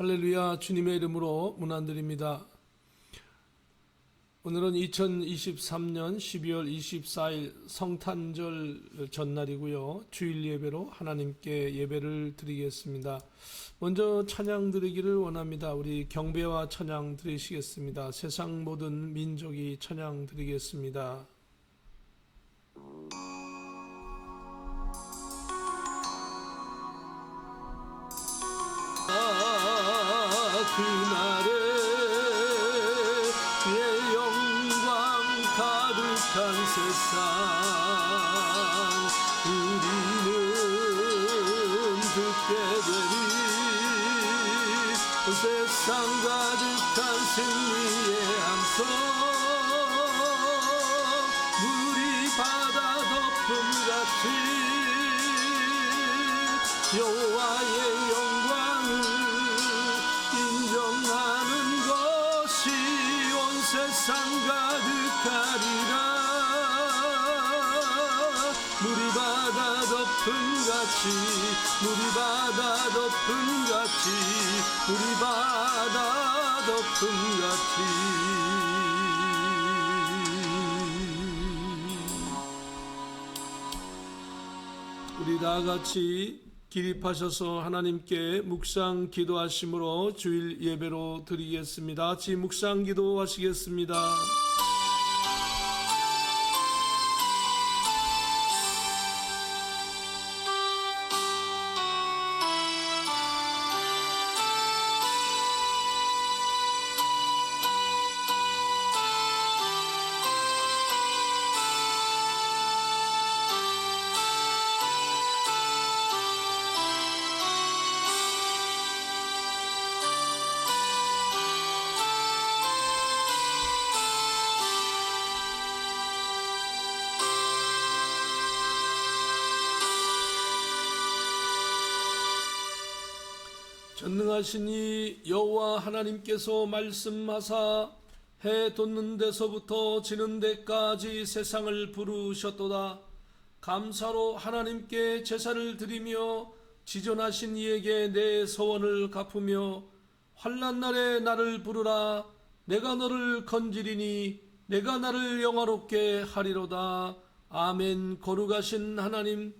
할렐루야. 주님의 이름으로 문안드립니다. 오늘은 2023년 12월 24일 성탄절 전날이고요. 주일 예배로 하나님께 예배를 드리겠습니다. 먼저 찬양 드리기를 원합니다. 우리 경배와 찬양 드리시겠습니다. 세상 모든 민족이 찬양 드리겠습니다. 그날에 주의 영광 가득한 세상 우리는 듣게 되리 그 세상 가득한 승리의 함성 물이 바다 덮음같이 여호와의 영광을 인정하는 것이 온 세상 가득하리라. 물이 바다 덮음같이 물이 바다 덮음같이 물이 바다 덮음같이 우리 다같이 기립하셔서 하나님께 묵상 기도하심으로 주일 예배로 드리겠습니다. 같이 묵상 기도하시겠습니다. 전능하신 이 여호와 하나님께서 말씀하사 해 돋는 데서부터 지는 데까지 세상을 부르셨도다. 감사로 하나님께 제사를 드리며 지존하신 이에게 내 서원을 갚으며 환난 날에 나를 부르라. 내가 너를 건지리니 내가 나를 영화롭게 하리로다. 아멘. 거룩하신 하나님,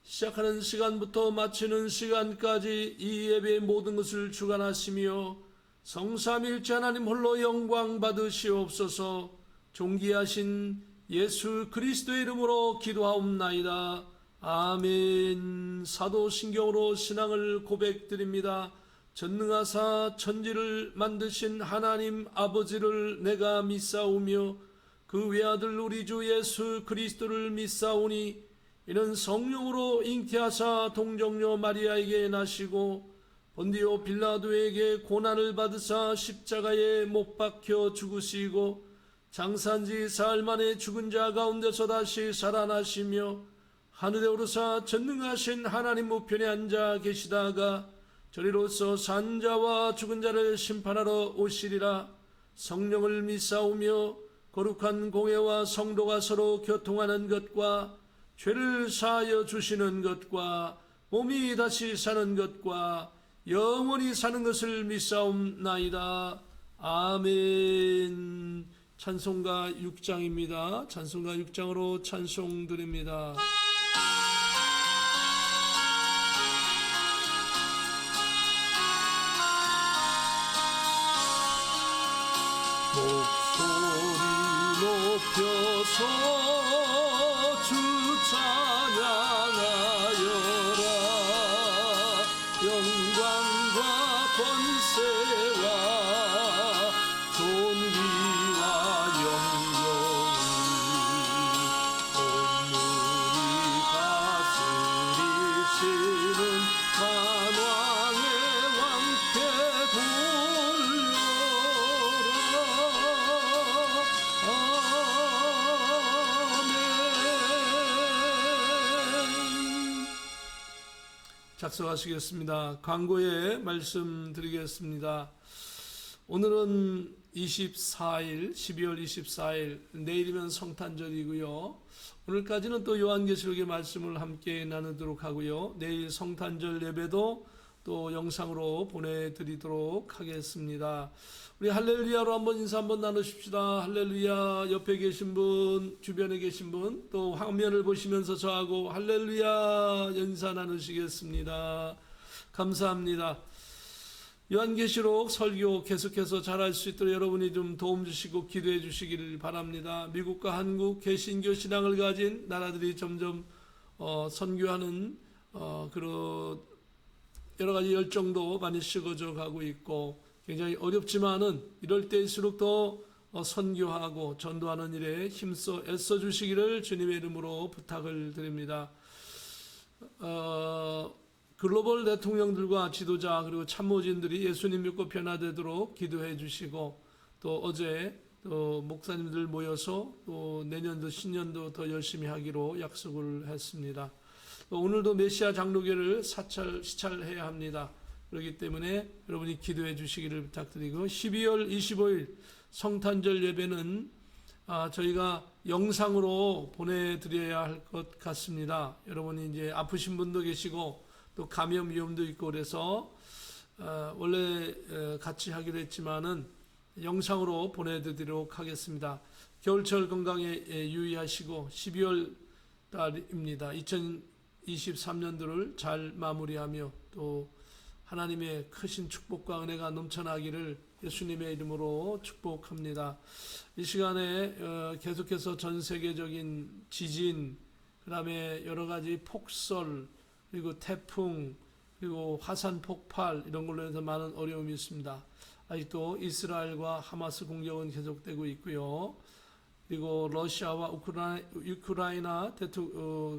시작하는 시간부터 마치는 시간까지 이 예배의 모든 것을 주관하시며 성삼일체 하나님 홀로 영광 받으시옵소서. 존귀하신 예수 그리스도의 이름으로 기도하옵나이다. 아멘. 사도신경으로 신앙을 고백드립니다. 전능하사 천지를 만드신 하나님 아버지를 내가 믿사오며 그 외아들 우리 주 예수 그리스도를 믿사오니 이는 성령으로 잉태하사 동정녀 마리아에게 나시고 본디오 빌라도에게 고난을 받으사 십자가에 못 박혀 죽으시고 장사한지 사흘 만에 죽은 자 가운데서 다시 살아나시며 하늘에 오르사 전능하신 하나님 우편에 앉아 계시다가 저리로서 산 자와 죽은 자를 심판하러 오시리라. 성령을 믿사오며 거룩한 공회와 성도가 서로 교통하는 것과 죄를 사하여 주시는 것과 몸이 다시 사는 것과 영원히 사는 것을 믿사옵나이다. 아멘. 찬송가 6장입니다. 찬송가 6장으로 찬송 드립니다. 목소리 높여서 주 찬양하여라. 영광과 권세와 존귀와 영광이 온물이 다스리시는 만왕의 왕께 작성하시겠습니다. 광고에 말씀드리겠습니다. 오늘은 12월 24일 내일이면 성탄절이고요. 오늘까지는 또 요한계시록의 말씀을 함께 나누도록 하고요. 내일 성탄절 예배도 또 영상으로 보내드리도록 하겠습니다. 우리 할렐루야로 한번 인사 한번 나누십시다. 할렐루야. 옆에 계신 분, 주변에 계신 분, 또 화면을 보시면서 저하고 할렐루야 인사 나누시겠습니다. 감사합니다. 요한계시록 설교 계속해서 잘할 수 있도록 여러분이 좀 도움 주시고 기도해 주시기를 바랍니다. 미국과 한국 개신교 신앙을 가진 나라들이 점점 선교하는 그런 여러 가지 열정도 많이 식어져 가고 있고 굉장히 어렵지만은 이럴 때일수록 더 선교하고 전도하는 일에 힘써 애써 주시기를 주님의 이름으로 부탁을 드립니다. 글로벌 대통령들과 지도자 그리고 참모진들이 예수님 믿고 변화되도록 기도해 주시고 또 어제 또 목사님들 모여서 또 내년도 신년도 더 열심히 하기로 약속을 했습니다. 또 오늘도 메시아 장로교를 시찰해야 합니다. 그렇기 때문에 여러분이 기도해 주시기를 부탁드리고 12월 25일 성탄절 예배는 저희가 영상으로 보내드려야 할 것 같습니다. 여러분이 이제 아프신 분도 계시고 또 감염 위험도 있고 그래서 원래 같이 하기로 했지만은 영상으로 보내드리도록 하겠습니다. 겨울철 건강에 유의하시고 12월 달입니다. 2023년도를 잘 마무리하며 또 하나님의 크신 축복과 은혜가 넘쳐나기를 예수님의 이름으로 축복합니다. 이 시간에 계속해서 전 세계적인 지진, 그 다음에 여러 가지 폭설, 그리고 태풍, 그리고 화산 폭발 이런 걸로 해서 많은 어려움이 있습니다. 아직도 이스라엘과 하마스 공격은 계속되고 있고요. 그리고 러시아와 우크라이나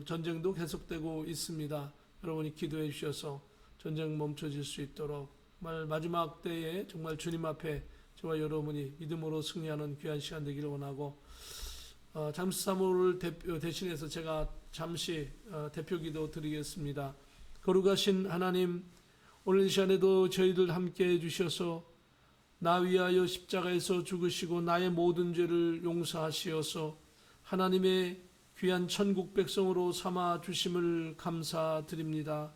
전쟁도 계속되고 있습니다. 여러분이 기도해 주셔서 전쟁 멈춰질 수 있도록 정말 마지막 때에 정말 주님 앞에 저와 여러분이 믿음으로 승리하는 귀한 시간 되기를 원하고 잠시 사모를 대신해서 제가 잠시 대표기도 드리겠습니다. 거룩하신 하나님, 오늘 이 시간에도 저희들 함께 해주셔서 나 위하여 십자가에서 죽으시고 나의 모든 죄를 용서하시어서 하나님의 귀한 천국 백성으로 삼아 주심을 감사드립니다.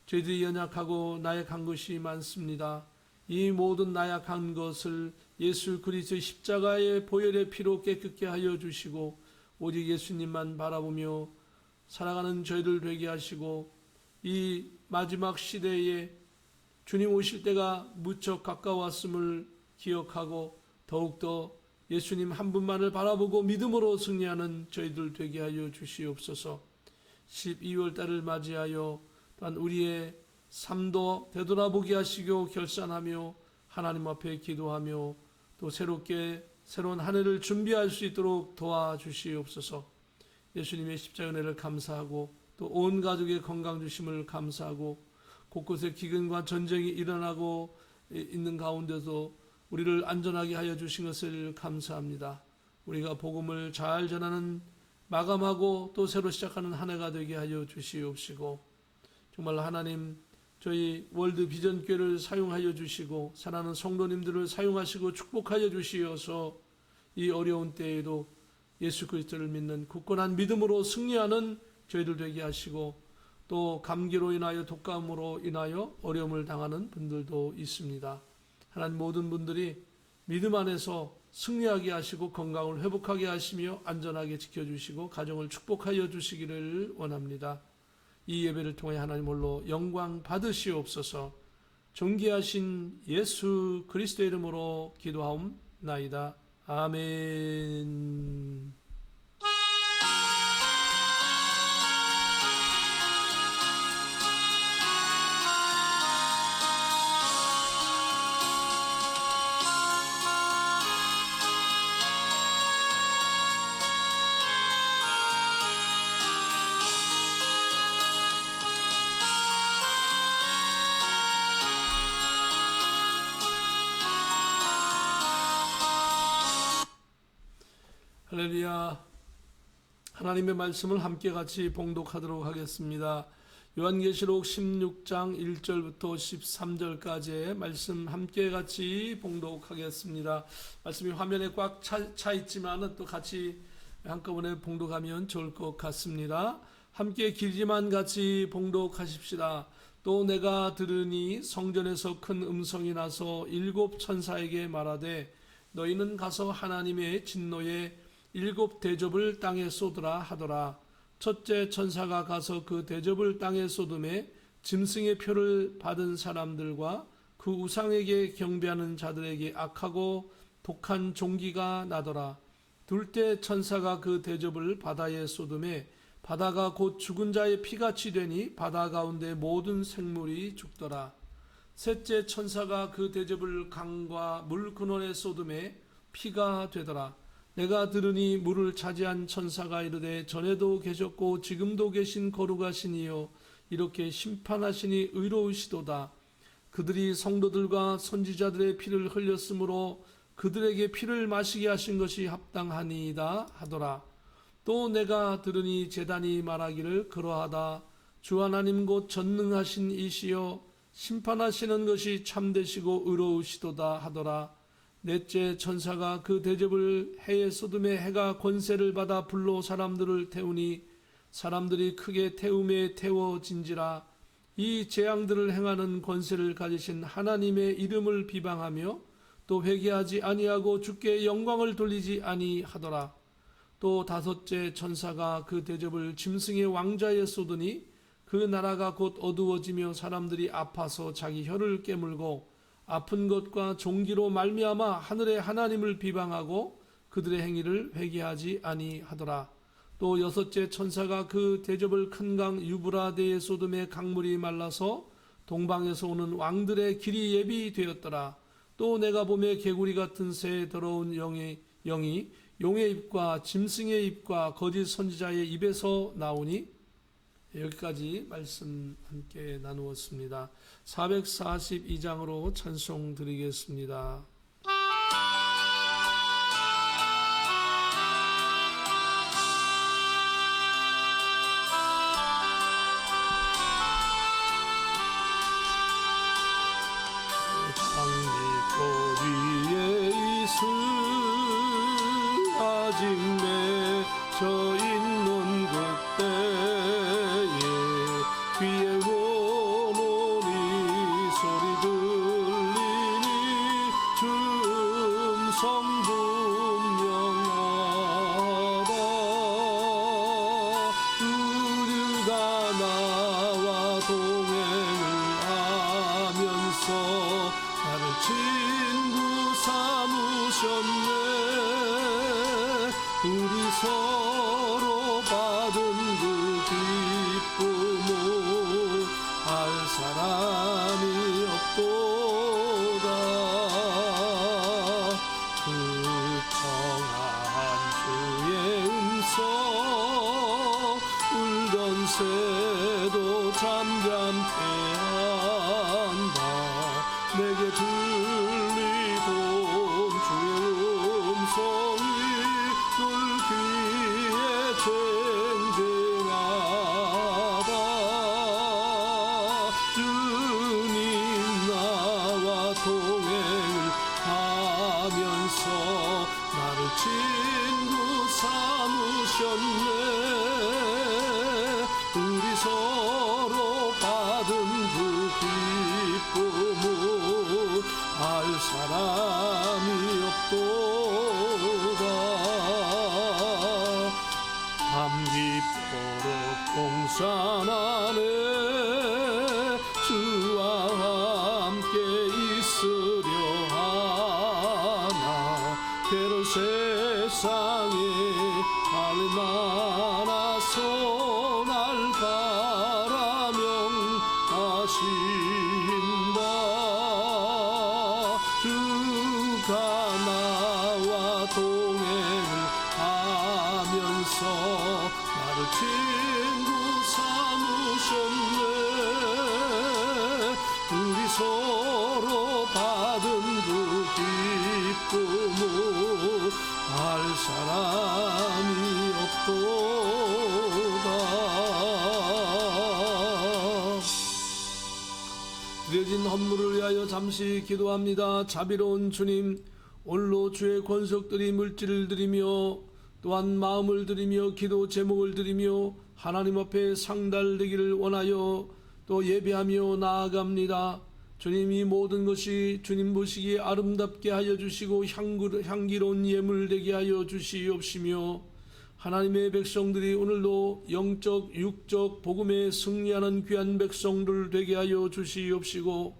저희들이 연약하고 나약한 것이 많습니다. 이 모든 나약한 것을 예수 그리스도의 십자가의 보혈의 피로 깨끗게 하여 주시고 오직 예수님만 바라보며 살아가는 저희들 되게 하시고 이 마지막 시대에 주님 오실 때가 무척 가까웠음을 기억하고 더욱더 예수님 한 분만을 바라보고 믿음으로 승리하는 저희들 되게 하여 주시옵소서. 12월 달을 맞이하여 또한 우리의 삶도 되돌아보게 하시고 결산하며 하나님 앞에 기도하며 또 새로운 한 해를 준비할 수 있도록 도와주시옵소서. 예수님의 십자가 은혜를 감사하고 또 온 가족의 건강 주심을 감사하고 곳곳에 기근과 전쟁이 일어나고 있는 가운데서 우리를 안전하게 하여 주신 것을 감사합니다. 우리가 복음을 잘 전하는 마감하고 또 새로 시작하는 한 해가 되게 하여 주시옵시고 정말 하나님 저희 월드 비전교회를 사용하여 주시고 사랑하는 성도님들을 사용하시고 축복하여 주시어서 이 어려운 때에도 예수 그리스도를 믿는 굳건한 믿음으로 승리하는 저희들 되게 하시고 또 감기로 인하여 독감으로 인하여 어려움을 당하는 분들도 있습니다. 하나님 모든 분들이 믿음 안에서 승리하게 하시고 건강을 회복하게 하시며 안전하게 지켜주시고 가정을 축복하여 주시기를 원합니다. 이 예배를 통해 하나님 홀로 영광 받으시옵소서. 존귀하신 예수 그리스도의 이름으로 기도하옵나이다. 아멘. 할렐루야. 하나님의 말씀을 함께 같이 봉독하도록 하겠습니다. 요한계시록 16장 1절부터 13절까지의 말씀 함께 같이 봉독하겠습니다. 말씀이 화면에 꽉 차 있지만 또 같이 한꺼번에 봉독하면 좋을 것 같습니다. 함께 길지만 같이 봉독하십시다. 또 내가 들으니 성전에서 큰 음성이 나서 7 천사에게 말하되 너희는 가서 하나님의 진노의 7 대접을 땅에 쏟으라 하더라. 첫째 천사가 가서 그 대접을 땅에 쏟음에 짐승의 표를 받은 사람들과 그 우상에게 경배하는 자들에게 악하고 독한 종기가 나더라. 둘째 천사가 그 대접을 바다에 쏟음에 바다가 곧 죽은 자의 피같이 되니 바다 가운데 모든 생물이 죽더라. 셋째 천사가 그 대접을 강과 물 근원에 쏟음에 피가 되더라. 내가 들으니 물을 차지한 천사가 이르되 전에도 계셨고 지금도 계신 거룩하신 이요 이렇게 심판하시니 의로우시도다. 그들이 성도들과 선지자들의 피를 흘렸으므로 그들에게 피를 마시게 하신 것이 합당하니이다 하더라. 또 내가 들으니 제단이 말하기를 그러하다. 주 하나님 곧 전능하신 이시여 심판하시는 것이 참되시고 의로우시도다 하더라. 넷째 천사가 그 대접을 해에 쏟음에 해가 권세를 받아 불로 사람들을 태우니 사람들이 크게 태움에 태워진지라. 이 재앙들을 행하는 권세를 가지신 하나님의 이름을 비방하며 또 회개하지 아니하고 주께 영광을 돌리지 아니하더라. 또 다섯째 천사가 그 대접을 짐승의 왕자에 쏟으니 그 나라가 곧 어두워지며 사람들이 아파서 자기 혀를 깨물고 아픈 것과 종기로 말미암아 하늘의 하나님을 비방하고 그들의 행위를 회개하지 아니하더라. 또 여섯째 천사가 그 대접을 큰 강 유브라데의 쏟음에 강물이 말라서 동방에서 오는 왕들의 길이 예비되었더라. 또 내가 보매 개구리 같은 새 더러운 영이 용의 입과 짐승의 입과 거짓 선지자의 입에서 나오니 여기까지 말씀 함께 나누었습니다. 442장으로 찬송 드리겠습니다. 장미꽃 위에 이슬 아직 맺혀 있는 그때에 귀에 오노니 소리 들리니 주 음성 분명하다. 우리가 나와 동행을 하면서 나를 친구 삼으셨네. 우리 서로 받은 그 기쁨을 알 사람이 없도다. 그 청한 주의 음성 울던 새도 잠잠케 한다. 내게 들리던 주의 음성이 늘 귀에 쟁쟁하다. 주님 나와 동행을 하면서 나를 친구 삼으셨네. 우리 서로 받은 그 기쁨을 알 사람이 없도다. 밤 깊도록 동산 안에 주와 함께 있으려 하나. 괴로운 세상에 얼마나서 날 바라명하신다. 주가 나와 동행을 하면서 나를 친구 삼으셨네. 우리 서로 받은 그 기쁨을 알 사람이 없도다. 드려진 헌물을 위하여 잠시 기도합니다. 자비로운 주님, 오늘로 주의 권속들이 물질을 드리며 또한 마음을 드리며 기도 제목을 드리며 하나님 앞에 상달되기를 원하여 또 예배하며 나아갑니다. 주님, 이 모든 것이 주님 보시기에 아름답게 하여 주시고 향기로운 예물 되게 하여 주시옵시며, 하나님의 백성들이 오늘도 영적 육적 복음에 승리하는 귀한 백성들 되게 하여 주시옵시고,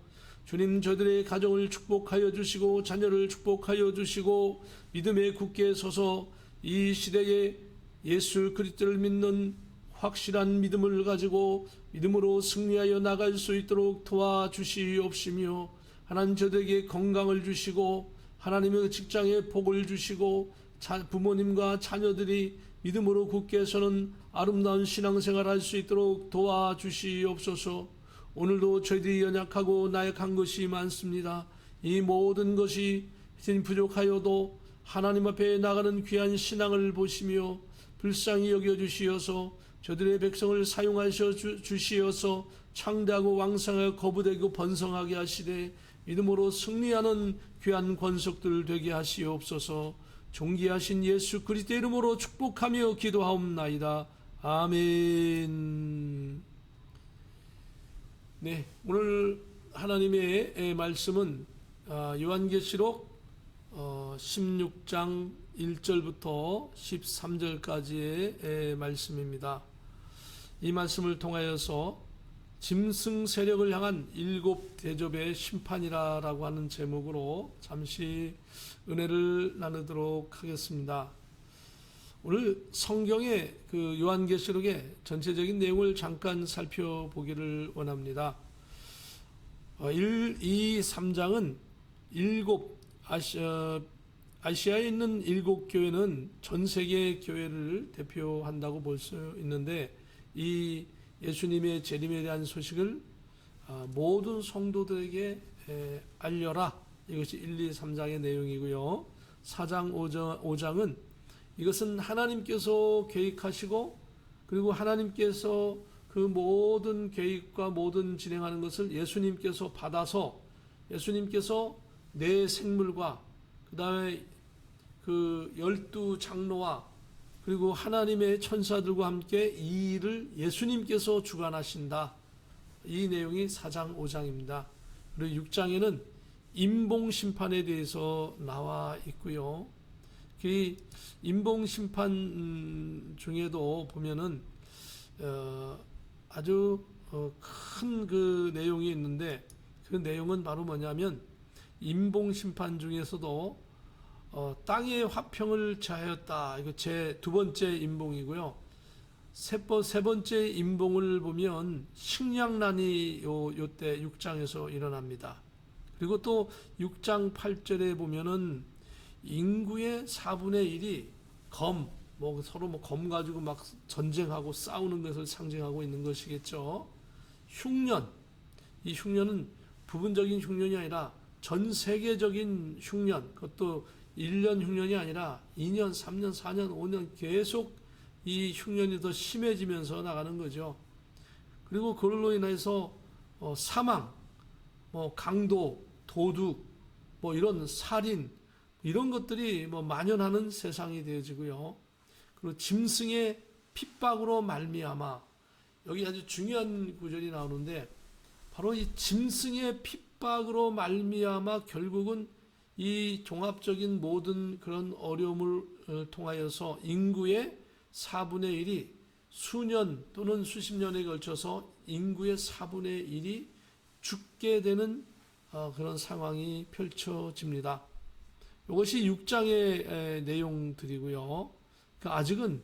주님, 저들의 가정을 축복하여 주시고 자녀를 축복하여 주시고 믿음에 굳게 서서 이 시대에 예수 그리스도를 믿는 확실한 믿음을 가지고 믿음으로 승리하여 나갈 수 있도록 도와주시옵시며, 하나님, 저들에게 건강을 주시고 하나님의 직장에 복을 주시고 부모님과 자녀들이 믿음으로 굳게 서는 아름다운 신앙생활 할 수 있도록 도와주시옵소서. 오늘도 저희들이 연약하고 나약한 것이 많습니다. 이 모든 것이 부족하여도 하나님 앞에 나가는 귀한 신앙을 보시며 불쌍히 여겨주시어서 저들의 백성을 사용하셔 주시어서 창대하고 왕성하게 거부되고 번성하게 하시되 믿음으로 승리하는 귀한 권속들 되게 하시옵소서. 존귀하신 예수 그리스도의 이름으로 축복하며 기도하옵나이다. 아멘. 네, 오늘 하나님의 말씀은 요한계시록 16장 1절부터 13절까지의 말씀입니다. 이 말씀을 통하여서 짐승 세력을 향한 7대접의 심판이라고 하는 제목으로 잠시 은혜를 나누도록 하겠습니다. 오늘 성경의 그 요한계시록의 전체적인 내용을 잠깐 살펴보기를 원합니다. 1, 2, 3장은 아시아에 있는 7교회는 전 세계 교회를 대표한다고 볼 수 있는데, 이 예수님의 재림에 대한 소식을 모든 성도들에게 알려라. 이것이 1, 2, 3장의 내용이고요. 4장, 5장은 이것은 하나님께서 계획하시고 그리고 하나님께서 그 모든 계획과 모든 진행하는 것을 예수님께서 받아서 예수님께서 내 생물과 그 다음에 그 12장로와 그리고 하나님의 천사들과 함께 이 일을 예수님께서 주관하신다. 이 내용이 4장 5장입니다. 그리고 6장에는 임봉심판에 대해서 나와 있고요. 그 임봉심판 중에도 보면은 아주 큰 그 내용이 있는데, 그 내용은 바로 뭐냐면 임봉심판 중에서도 땅의 화평을 자하였다. 이거 제 두 번째 임봉이고요. 세 번째 임봉을 보면 식량난이 요때 6장에서 일어납니다. 그리고 또 6장 8절에 보면은 인구의 4분의 1이 서로 검 가지고 막 전쟁하고 싸우는 것을 상징하고 있는 것이겠죠. 흉년, 이 흉년은 부분적인 흉년이 아니라 전 세계적인 흉년, 그것도 1년 흉년이 아니라 2년, 3년, 4년, 5년 계속 이 흉년이 더 심해지면서 나가는 거죠. 그리고 그걸로 인해서 사망, 강도, 도둑, 이런 살인, 이런 것들이 만연하는 세상이 되어지고요. 그리고 짐승의 핍박으로 말미암아, 여기 아주 중요한 구절이 나오는데, 바로 이 짐승의 핍박으로 말미암아 결국은 이 종합적인 모든 그런 어려움을 통하여서 인구의 4분의 1이 수년 또는 수십 년에 걸쳐서 인구의 4분의 1이 죽게 되는 그런 상황이 펼쳐집니다. 이것이 6장의 내용들이고요. 아직은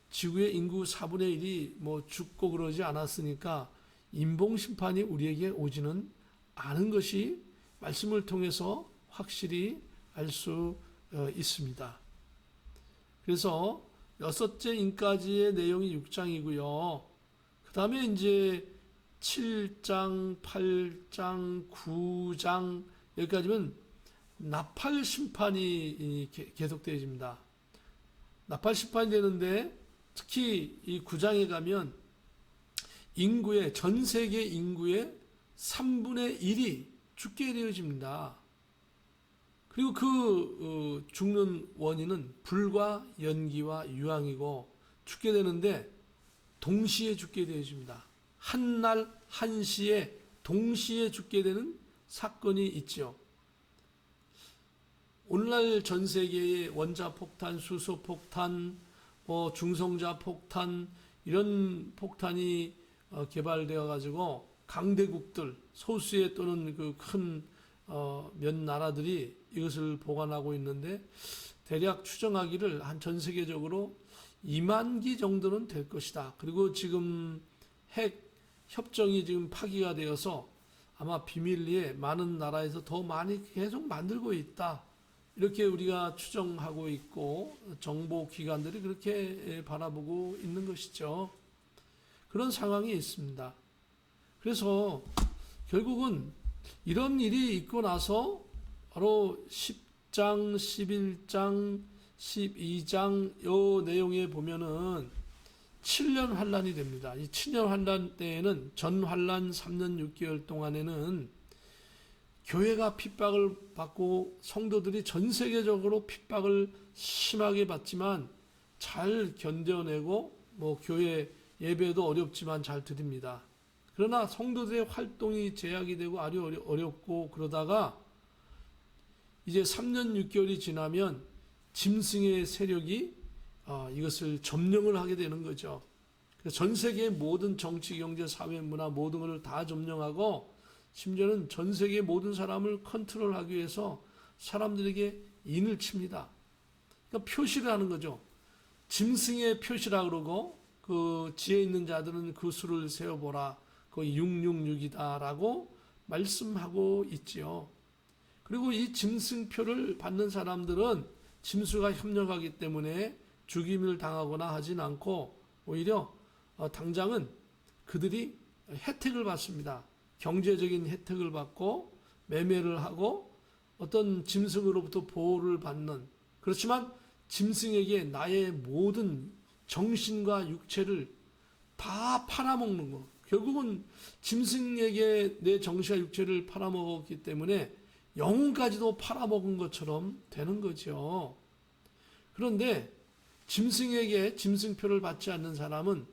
지구의 인구 4분의 1이 죽고 그러지 않았으니까 임봉심판이 우리에게 오지는 않은 것이 말씀을 통해서 확실히 알 수 있습니다. 그래서 6째 인까지의 내용이 6장이고요. 그 다음에 이제 7장, 8장, 9장 여기까지는 나팔 심판이 계속되어집니다. 나팔 심판이 되는데 특히 이 9장에 가면 전 세계 인구의 3분의 1이 죽게 되어집니다. 그리고 그 죽는 원인은 불과 연기와 유황이고 죽게 되는데 동시에 죽게 되어집니다. 한 날 한시에 동시에 죽게 되는 사건이 있죠. 오늘날 전 세계의 원자폭탄, 수소폭탄, 중성자 폭탄 이런 폭탄이 개발되어 가지고 강대국들 소수에 또는 그 큰 몇 나라들이 이것을 보관하고 있는데 대략 추정하기를 한 전 세계적으로 2만 기 정도는 될 것이다. 그리고 지금 핵 협정이 지금 파기가 되어서 아마 비밀리에 많은 나라에서 더 많이 계속 만들고 있다. 이렇게 우리가 추정하고 있고 정보 기관들이 그렇게 바라보고 있는 것이죠. 그런 상황이 있습니다. 그래서 결국은 이런 일이 있고 나서 바로 10장, 11장, 12장 요 내용에 보면은 7년 환란이 됩니다. 이 7년 환란 때에는 전 환란 3년 6개월 동안에는 교회가 핍박을 받고 성도들이 전 세계적으로 핍박을 심하게 받지만 잘 견뎌내고 교회 예배도 어렵지만 잘 드립니다. 그러나 성도들의 활동이 제약이 되고 아주 어렵고 그러다가 이제 3년 6개월이 지나면 짐승의 세력이 이것을 점령을 하게 되는 거죠. 전 세계의 모든 정치, 경제, 사회, 문화 모든 것을 다 점령하고 심지어는 전 세계의 모든 사람을 컨트롤하기 위해서 사람들에게 인을 칩니다. 그러니까 표시를 하는 거죠. 짐승의 표시라 그러고 그 지혜 있는 자들은 그 수를 세어보라. 그 666이다라고 말씀하고 있지요. 그리고 이 짐승표를 받는 사람들은 짐수가 협력하기 때문에 죽임을 당하거나 하진 않고 오히려 당장은 그들이 혜택을 받습니다. 경제적인 혜택을 받고 매매를 하고 어떤 짐승으로부터 보호를 받는, 그렇지만 짐승에게 나의 모든 정신과 육체를 다 팔아먹는 거. 결국은 짐승에게 내 정신과 육체를 팔아먹었기 때문에 영혼까지도 팔아먹은 것처럼 되는 거죠. 그런데 짐승에게 짐승표를 받지 않는 사람은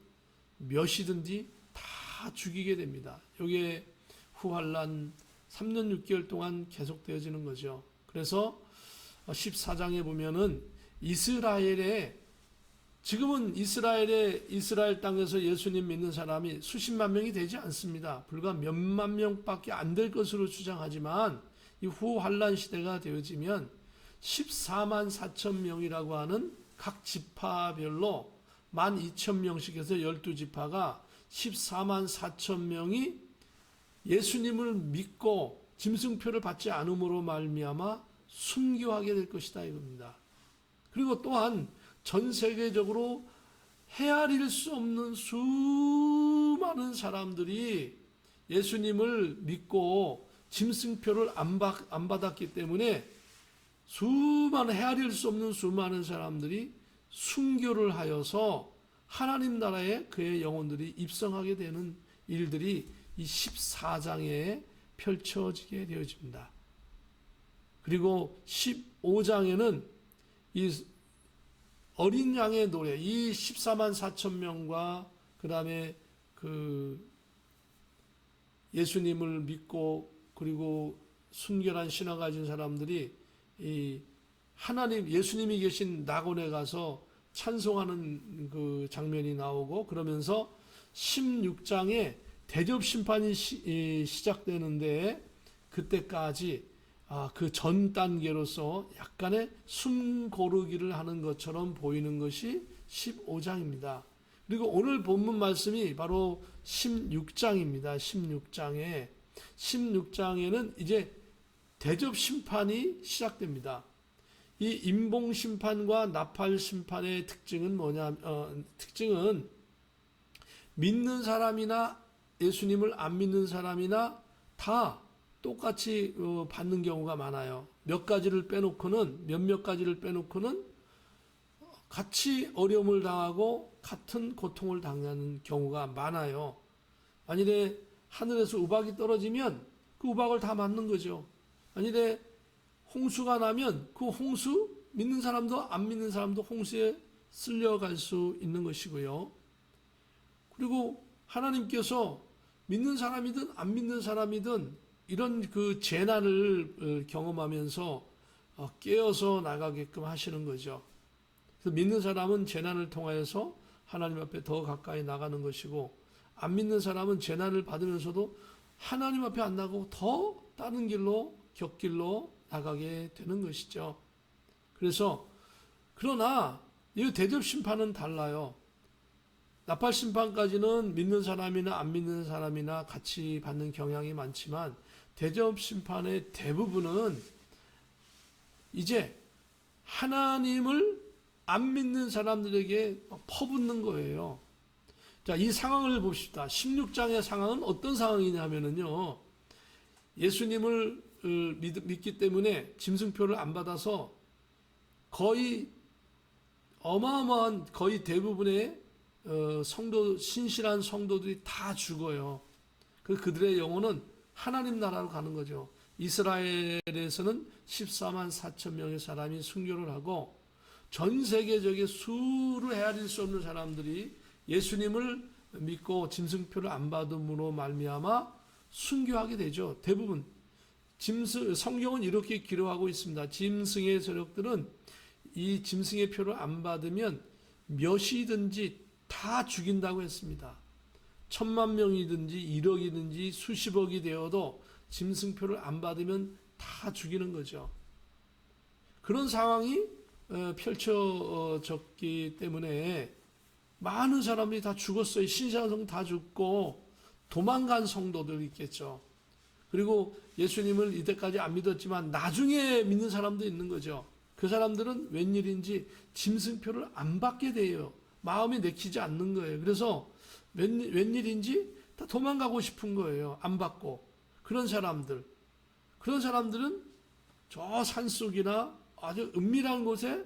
몇이든지 다 죽이게 됩니다. 이게 후환란 3년 6개월 동안 계속되어지는 거죠. 그래서 14장에 보면은 지금은 이스라엘 땅에서 예수님 믿는 사람이 수십만 명이 되지 않습니다. 불과 몇만 명밖에 안 될 것으로 주장하지만 이 후환란 시대가 되어지면 14만 4천 명이라고 하는 각 지파별로 12,000명씩 해서 12지파가 14만 4천 명이 예수님을 믿고 짐승표를 받지 않음으로 말미암아 순교하게 될 것이다 이겁니다. 그리고 또한 전 세계적으로 헤아릴 수 없는 수많은 사람들이 예수님을 믿고 짐승표를 안 받았기 때문에 헤아릴 수 없는 수많은 사람들이 순교를 하여서 하나님 나라에 그의 영혼들이 입성하게 되는 일들이 이 14장에 펼쳐지게 되어집니다. 그리고 15장에는 이 어린 양의 노래, 이 14만 4천 명과 그 다음에 예수님을 믿고 그리고 순결한 신앙 가진 사람들이 이 하나님 예수님이 계신 낙원에 가서 찬송하는 그 장면이 나오고 그러면서 16장에 대접 심판이 시작되는데 그때까지 그 전 단계로서 약간의 숨 고르기를 하는 것처럼 보이는 것이 15장입니다. 그리고 오늘 본문 말씀이 바로 16장입니다. 16장에는 이제 대접 심판이 시작됩니다. 이 임봉 심판과 나팔 심판의 특징은 특징은 믿는 사람이나 예수님을 안 믿는 사람이나 다 똑같이 받는 경우가 많아요. 몇몇 가지를 빼놓고는 같이 어려움을 당하고 같은 고통을 당하는 경우가 많아요. 만일에 하늘에서 우박이 떨어지면 그 우박을 다 맞는 거죠. 만일에 홍수가 나면 그 홍수 믿는 사람도 안 믿는 사람도 홍수에 쓸려갈 수 있는 것이고요. 그리고 하나님께서 믿는 사람이든 안 믿는 사람이든 이런 그 재난을 경험하면서 깨어서 나가게끔 하시는 거죠. 그래서 믿는 사람은 재난을 통하여서 하나님 앞에 더 가까이 나가는 것이고, 안 믿는 사람은 재난을 받으면서도 하나님 앞에 안 나가고 더 다른 길로, 곁길로 나가게 되는 것이죠. 그래서 그러나 이 대접 심판은 달라요. 나팔 심판까지는 믿는 사람이나 안 믿는 사람이나 같이 받는 경향이 많지만, 대접 심판의 대부분은 이제 하나님을 안 믿는 사람들에게 퍼붓는 거예요. 자, 이 상황을 봅시다. 16장의 상황은 어떤 상황이냐면요, 예수님을 믿기 때문에 짐승표를 안 받아서 거의 어마어마한, 거의 대부분의 신실한 성도들이 다 죽어요. 그들의 영혼은 하나님 나라로 가는 거죠. 이스라엘에서는 14만 4천 명의 사람이 순교를 하고, 전 세계적인 수를 헤아릴 수 없는 사람들이 예수님을 믿고 짐승표를 안 받음으로 말미암아 순교하게 되죠. 대부분 성경은 이렇게 기록하고 있습니다. 짐승의 세력들은 이 짐승의 표를 안 받으면 몇이든지 다 죽인다고 했습니다. 1,000만 명이든지 1억이든지 수십억이 되어도 짐승표를 안 받으면 다 죽이는 거죠. 그런 상황이 펼쳐졌기 때문에 많은 사람들이 다 죽었어요. 신실한 성도 다 죽고 도망간 성도들 있겠죠. 그리고 예수님을 이때까지 안 믿었지만 나중에 믿는 사람도 있는 거죠. 그 사람들은 웬일인지 짐승표를 안 받게 돼요. 마음이 내키지 않는 거예요. 그래서 웬일인지 다 도망가고 싶은 거예요. 안 받고. 그런 사람들은 저 산속이나 아주 은밀한 곳에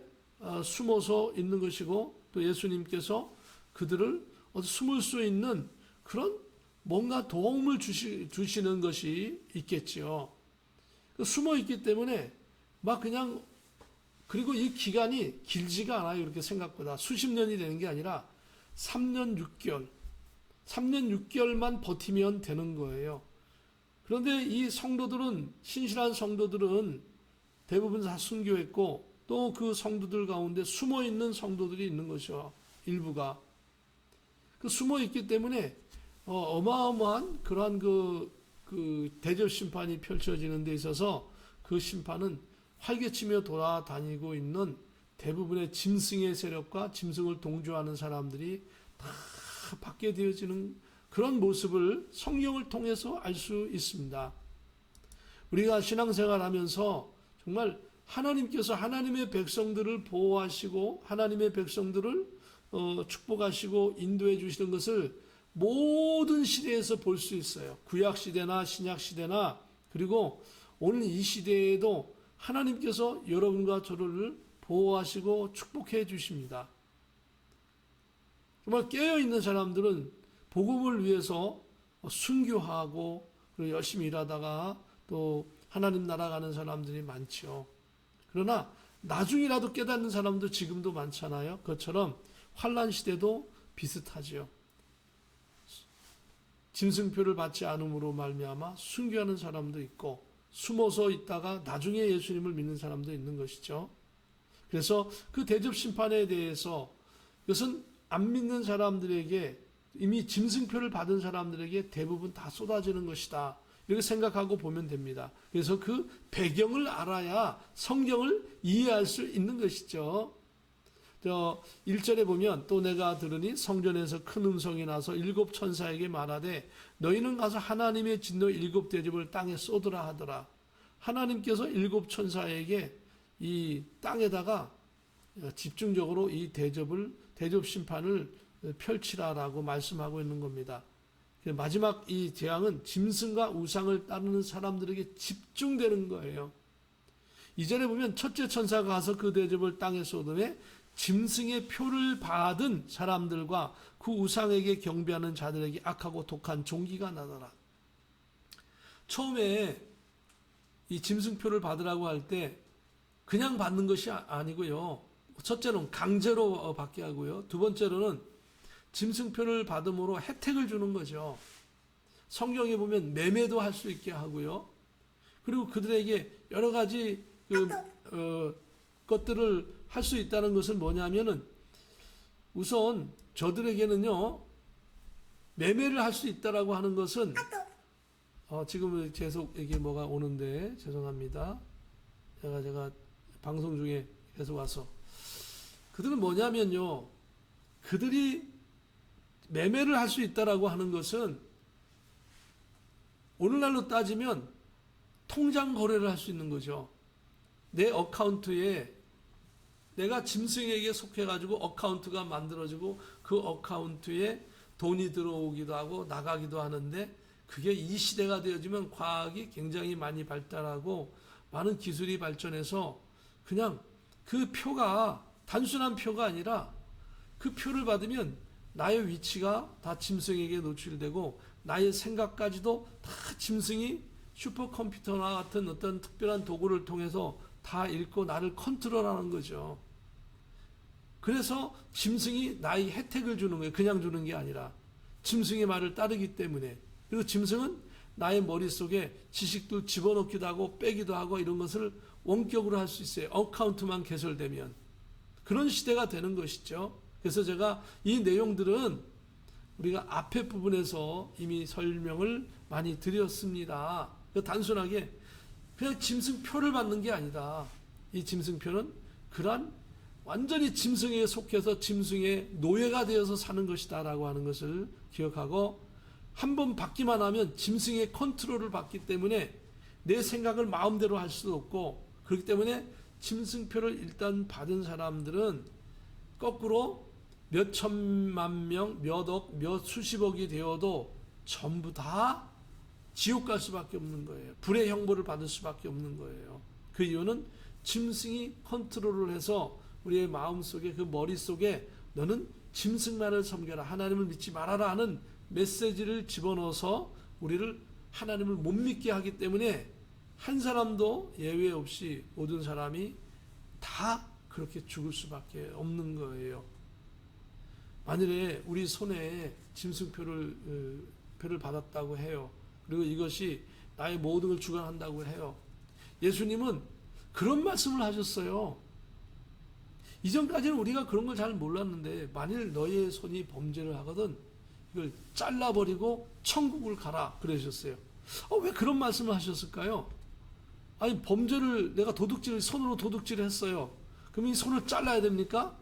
숨어서 있는 것이고, 또 예수님께서 그들을 숨을 수 있는 그런 뭔가 도움을 주시는 것이 있겠지요. 숨어 있기 때문에 막 그냥, 그리고 이 기간이 길지가 않아요. 이렇게 생각보다 수십 년이 되는 게 아니라 3년 6개월만 버티면 되는 거예요. 그런데 이 성도들은, 신실한 성도들은 대부분 다 순교했고, 또 그 성도들 가운데 숨어 있는 성도들이 있는 것이죠. 일부가. 그 숨어 있기 때문에 어마어마한 그러한 그 대접 심판이 펼쳐지는 데 있어서 그 심판은 활개치며 돌아다니고 있는 대부분의 짐승의 세력과 짐승을 동조하는 사람들이 다 받게 되어지는 그런 모습을 성경을 통해서 알 수 있습니다. 우리가 신앙생활하면서 정말 하나님께서 하나님의 백성들을 보호하시고 하나님의 백성들을 축복하시고 인도해 주시는 것을 모든 시대에서 볼 수 있어요. 구약 시대나 신약 시대나, 그리고 오늘 이 시대에도 하나님께서 여러분과 저를 보호하시고 축복해 주십니다. 정말 깨어있는 사람들은 복음을 위해서 순교하고 그리고 열심히 일하다가 또 하나님 나라 가는 사람들이 많죠. 그러나 나중이라도 깨닫는 사람도 지금도 많잖아요. 그것처럼 환난 시대도 비슷하죠. 짐승표를 받지 않음으로 말미암아 순교하는 사람도 있고, 숨어서 있다가 나중에 예수님을 믿는 사람도 있는 것이죠. 그래서 그 대접 심판에 대해서, 이것은 안 믿는 사람들에게, 이미 짐승표를 받은 사람들에게 대부분 다 쏟아지는 것이다, 이렇게 생각하고 보면 됩니다. 그래서 그 배경을 알아야 성경을 이해할 수 있는 것이죠. 1절에 보면, 또 내가 들으니 성전에서 큰 음성이 나서 7 천사에게 말하되 너희는 가서 하나님의 진노 7 대접을 땅에 쏟으라 하더라. 하나님께서 7 천사에게 이 땅에다가 집중적으로 이 대접 심판을 펼치라라고 말씀하고 있는 겁니다. 마지막 이 재앙은 짐승과 우상을 따르는 사람들에게 집중되는 거예요. 2절에 보면 첫째 천사가 가서 그 대접을 땅에 쏟음에 짐승의 표를 받은 사람들과 그 우상에게 경배하는 자들에게 악하고 독한 종기가 나더라. 처음에 이 짐승표를 받으라고 할 때 그냥 받는 것이 아니고요. 첫째로는 강제로 받게 하고요. 두 번째로는 짐승표를 받음으로 혜택을 주는 거죠. 성경에 보면 매매도 할 수 있게 하고요. 그리고 그들에게 여러 가지 것들을 할 수 있다는 것은 뭐냐면은 우선 저들에게는요 매매를 할 수 있다라고 하는 것은 지금 계속 이게 뭐가 오는데 죄송합니다. 제가 방송 중에 계속 와서 그들은 뭐냐면요 그들이 매매를 할 수 있다라고 하는 것은 오늘날로 따지면 통장 거래를 할 수 있는 거죠. 내 어카운트에 내가 짐승에게 속해가지고 어카운트가 만들어지고 그 어카운트에 돈이 들어오기도 하고 나가기도 하는데 그게 이 시대가 되어지면 과학이 굉장히 많이 발달하고 많은 기술이 발전해서 그냥 그 표가 단순한 표가 아니라 그 표를 받으면 나의 위치가 다 짐승에게 노출되고 나의 생각까지도 다 짐승이 슈퍼컴퓨터나 같은 어떤 특별한 도구를 통해서 다 읽고 나를 컨트롤하는 거죠. 그래서 짐승이 나의 혜택을 주는 거예요. 그냥 주는 게 아니라 짐승의 말을 따르기 때문에. 그리고 짐승은 나의 머릿속에 지식도 집어넣기도 하고 빼기도 하고 이런 것을 원격으로 할 수 있어요. 어카운트만 개설되면. 그런 시대가 되는 것이죠. 그래서 제가 이 내용들은 우리가 앞에 부분에서 이미 설명을 많이 드렸습니다. 단순하게 그냥 짐승표를 받는 게 아니다. 이 짐승표는 그러한 완전히 짐승에 속해서 짐승의 노예가 되어서 사는 것이다 라고 하는 것을 기억하고 한번 받기만 하면 짐승의 컨트롤을 받기 때문에 내 생각을 마음대로 할 수도 없고 그렇기 때문에 짐승표를 일단 받은 사람들은 거꾸로 몇 천만 명, 몇 억, 몇 수십억이 되어도 전부 다 지옥 갈 수밖에 없는 거예요. 불의 형벌을 받을 수밖에 없는 거예요. 그 이유는 짐승이 컨트롤을 해서 우리의 마음속에 그 머릿속에 너는 짐승만을 섬겨라 하나님을 믿지 말아라 하는 메시지를 집어넣어서 우리를 하나님을 못 믿게 하기 때문에 한 사람도 예외 없이 모든 사람이 다 그렇게 죽을 수밖에 없는 거예요. 만일에 우리 손에 짐승표를 받았다고 해요. 그리고 이것이 나의 모든 걸 주관한다고 해요. 예수님은 그런 말씀을 하셨어요. 이전까지는 우리가 그런 걸 잘 몰랐는데 만일 너의 손이 범죄를 하거든 이걸 잘라버리고 천국을 가라 그러셨어요. 왜 그런 말씀을 하셨을까요? 아니 범죄를 내가 손으로 도둑질을 했어요. 그럼 이 손을 잘라야 됩니까?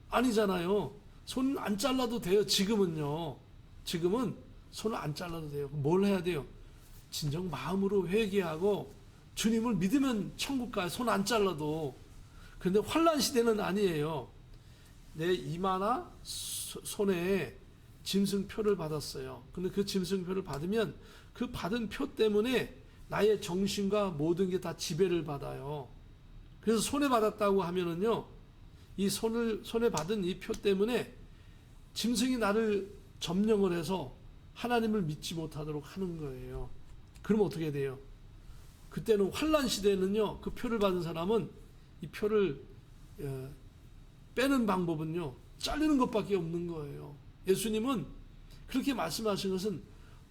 아니잖아요. 손 안 잘라도 돼요. 지금은요. 지금은 손을 안 잘라도 돼요. 뭘 해야 돼요? 진정 마음으로 회개하고 주님을 믿으면 천국 가요. 손 안 잘라도. 그런데 환난 시대는 아니에요. 내 이마나 손에 짐승표를 받았어요. 근데 그 짐승표를 받으면 그 받은 표 때문에 나의 정신과 모든 게 다 지배를 받아요. 그래서 손에 받았다고 하면은요, 이 손에 받은 이 표 때문에 짐승이 나를 점령을 해서 하나님을 믿지 못하도록 하는 거예요. 그럼 어떻게 돼요? 그때는 환난 시대에는요, 그 표를 받은 사람은 이 표를 빼는 방법은요, 자르는 것밖에 없는 거예요. 예수님은 그렇게 말씀하신 것은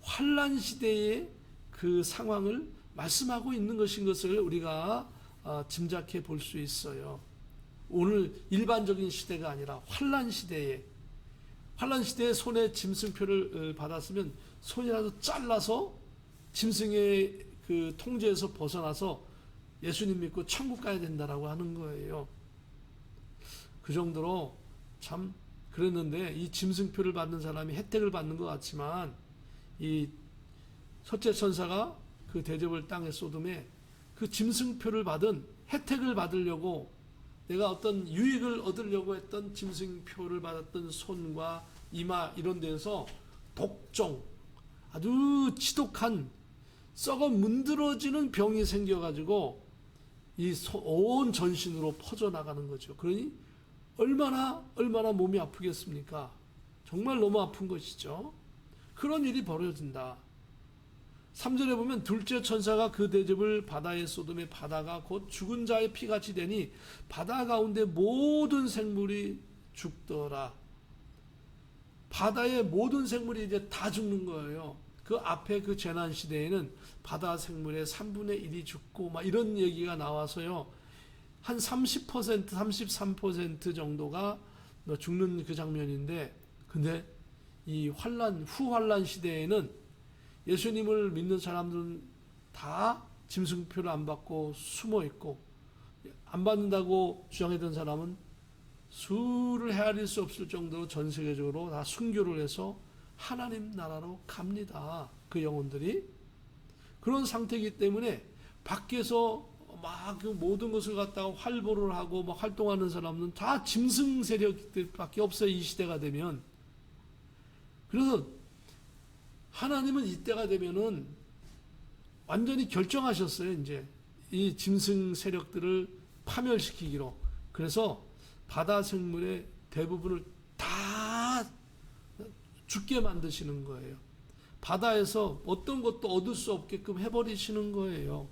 환난 시대의 그 상황을 말씀하고 있는 것인 것을 우리가 짐작해 볼 수 있어요. 오늘 일반적인 시대가 아니라 환난 시대에 손에 짐승표를 받았으면 손이라도 잘라서 짐승의 그 통제에서 벗어나서 예수님 믿고 천국 가야 된다라고 하는 거예요. 그 정도로 참 그랬는데 이 짐승표를 받는 사람이 혜택을 받는 것 같지만 이 첫째 천사가 그 대접을 땅에 쏟음에 그 짐승표를 받은 혜택을 받으려고 내가 어떤 유익을 얻으려고 했던 짐승표를 받았던 손과 이마 이런 데서 독종 아주 지독한 썩어 문드러지는 병이 생겨가지고 이 온 전신으로 퍼져나가는 거죠. 그러니 얼마나 몸이 아프겠습니까? 정말 너무 아픈 것이죠. 그런 일이 벌어진다. 3절에 보면 둘째 천사가 그 대접을 바다에 쏟음에 바다가 곧 죽은 자의 피같이 되니 바다 가운데 모든 생물이 죽더라. 바다의 모든 생물이 이제 다 죽는 거예요. 그 앞에 그 재난 시대에는 바다 생물의 3분의 1이 죽고 막 이런 얘기가 나와서요. 한 30%, 33% 정도가 죽는 그 장면인데, 근데 이 후환란 시대에는 예수님을 믿는 사람들은 다 짐승표를 안 받고 숨어 있고, 안 받는다고 주장했던 사람은 수를 헤아릴 수 없을 정도로 전 세계적으로 다 순교를 해서 하나님 나라로 갑니다. 그 영혼들이. 그런 상태이기 때문에 밖에서 막 그 모든 것을 갖다가 활보를 하고 막 활동하는 사람은 다 짐승 세력들밖에 없어요. 이 시대가 되면. 그래서 하나님은 이때가 되면은 완전히 결정하셨어요. 이제 이 짐승 세력들을 파멸시키기로. 그래서 바다 생물의 대부분을 다 죽게 만드시는 거예요. 바다에서 어떤 것도 얻을 수 없게끔 해버리시는 거예요.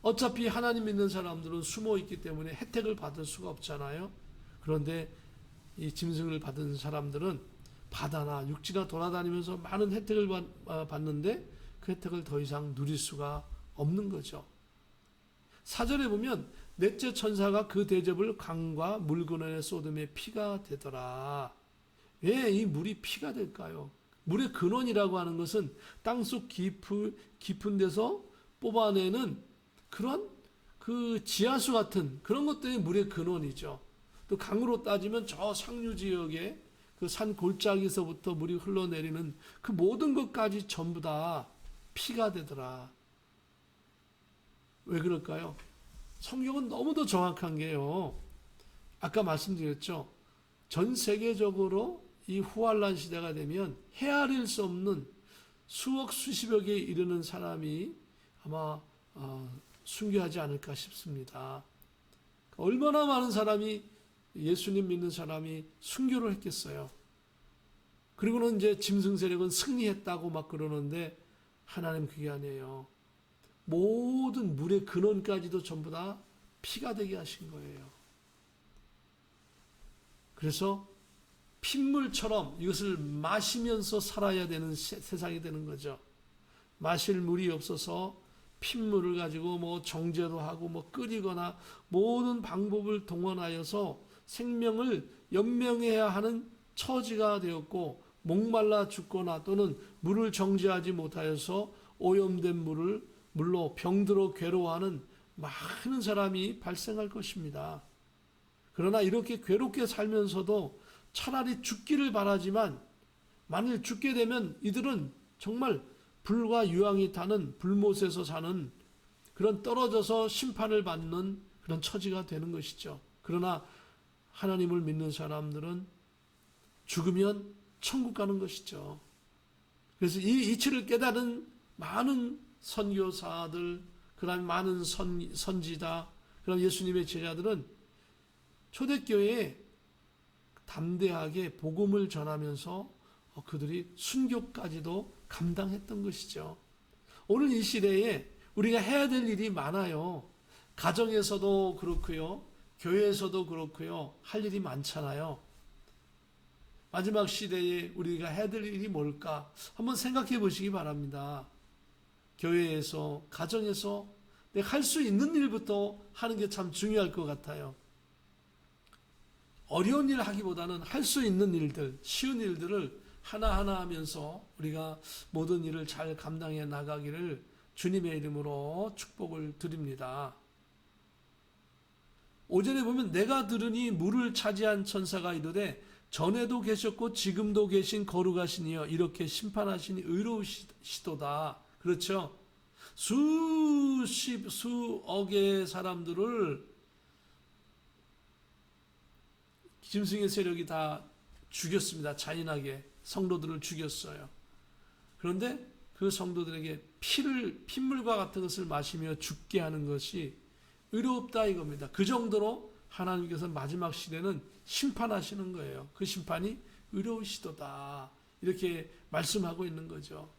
어차피 하나님 믿는 사람들은 숨어 있기 때문에 혜택을 받을 수가 없잖아요. 그런데 이 짐승을 받은 사람들은 바다나 육지나 돌아다니면서 많은 혜택을 받는데 그 혜택을 더 이상 누릴 수가 없는 거죠. 사절에 보면 넷째 천사가 그 대접을 강과 물 근원의 소돔의 피가 되더라. 왜 이 물이 피가 될까요? 물의 근원이라고 하는 것은 땅속 깊은 데서 뽑아내는 그런 그 지하수 같은 그런 것들이 물의 근원이죠. 또 강으로 따지면 저 상류 지역에 그 산 골짜기에서부터 물이 흘러내리는 그 모든 것까지 전부 다 피가 되더라. 왜 그럴까요? 성경은 너무도 정확한 게요. 아까 말씀드렸죠. 전 세계적으로 이 후환란 시대가 되면 헤아릴 수 없는 수억 수십여 개에 이르는 사람이 아마 순교하지 않을까 싶습니다. 얼마나 많은 사람이 예수님 믿는 사람이 순교를 했겠어요. 그리고는 이제 짐승 세력은 승리했다고 막 그러는데 하나님 그게 아니에요. 모든 물의 근원까지도 전부 다 피가 되게 하신 거예요. 그래서 핏물처럼 이것을 마시면서 살아야 되는 세상이 되는 거죠. 마실 물이 없어서 핏물을 가지고 뭐 정제도 하고 뭐 끓이거나 모든 방법을 동원하여서 생명을 연명해야 하는 처지가 되었고, 목말라 죽거나 또는 물을 정제하지 못하여서 오염된 물로 병들어 괴로워하는 많은 사람이 발생할 것입니다. 그러나 이렇게 괴롭게 살면서도 차라리 죽기를 바라지만, 만일 죽게 되면 이들은 정말 불과 유황이 타는 불못에서 사는 그런 떨어져서 심판을 받는 그런 처지가 되는 것이죠. 그러나 하나님을 믿는 사람들은 죽으면 천국 가는 것이죠. 그래서 이 이치를 깨달은 많은 선교사들, 그다음에 많은 선지자, 그다음 예수님의 제자들은 초대교회에 담대하게 복음을 전하면서 그들이 순교까지도 감당했던 것이죠. 오늘 이 시대에 우리가 해야 될 일이 많아요. 가정에서도 그렇고요. 교회에서도 그렇고요. 할 일이 많잖아요. 마지막 시대에 우리가 해야 될 일이 뭘까? 한번 생각해 보시기 바랍니다. 교회에서, 가정에서 내가 할 수 있는 일부터 하는 게 참 중요할 것 같아요. 어려운 일 하기보다는 할 수 있는 일들, 쉬운 일들을 하나하나 하면서 우리가 모든 일을 잘 감당해 나가기를 주님의 이름으로 축복을 드립니다. 5절에 보면 내가 들으니 물을 차지한 천사가 이르되 전에도 계셨고 지금도 계신 거룩하신 이여 이렇게 심판하시니 의로우시도다. 그렇죠? 수억의 사람들을 짐승의 세력이 다 죽였습니다. 잔인하게 성도들을 죽였어요. 그런데 그 성도들에게 핏물과 같은 것을 마시며 죽게 하는 것이 의롭다 이겁니다. 그 정도로 하나님께서 마지막 시대는 심판하시는 거예요. 그 심판이 의로우시도다. 이렇게 말씀하고 있는 거죠.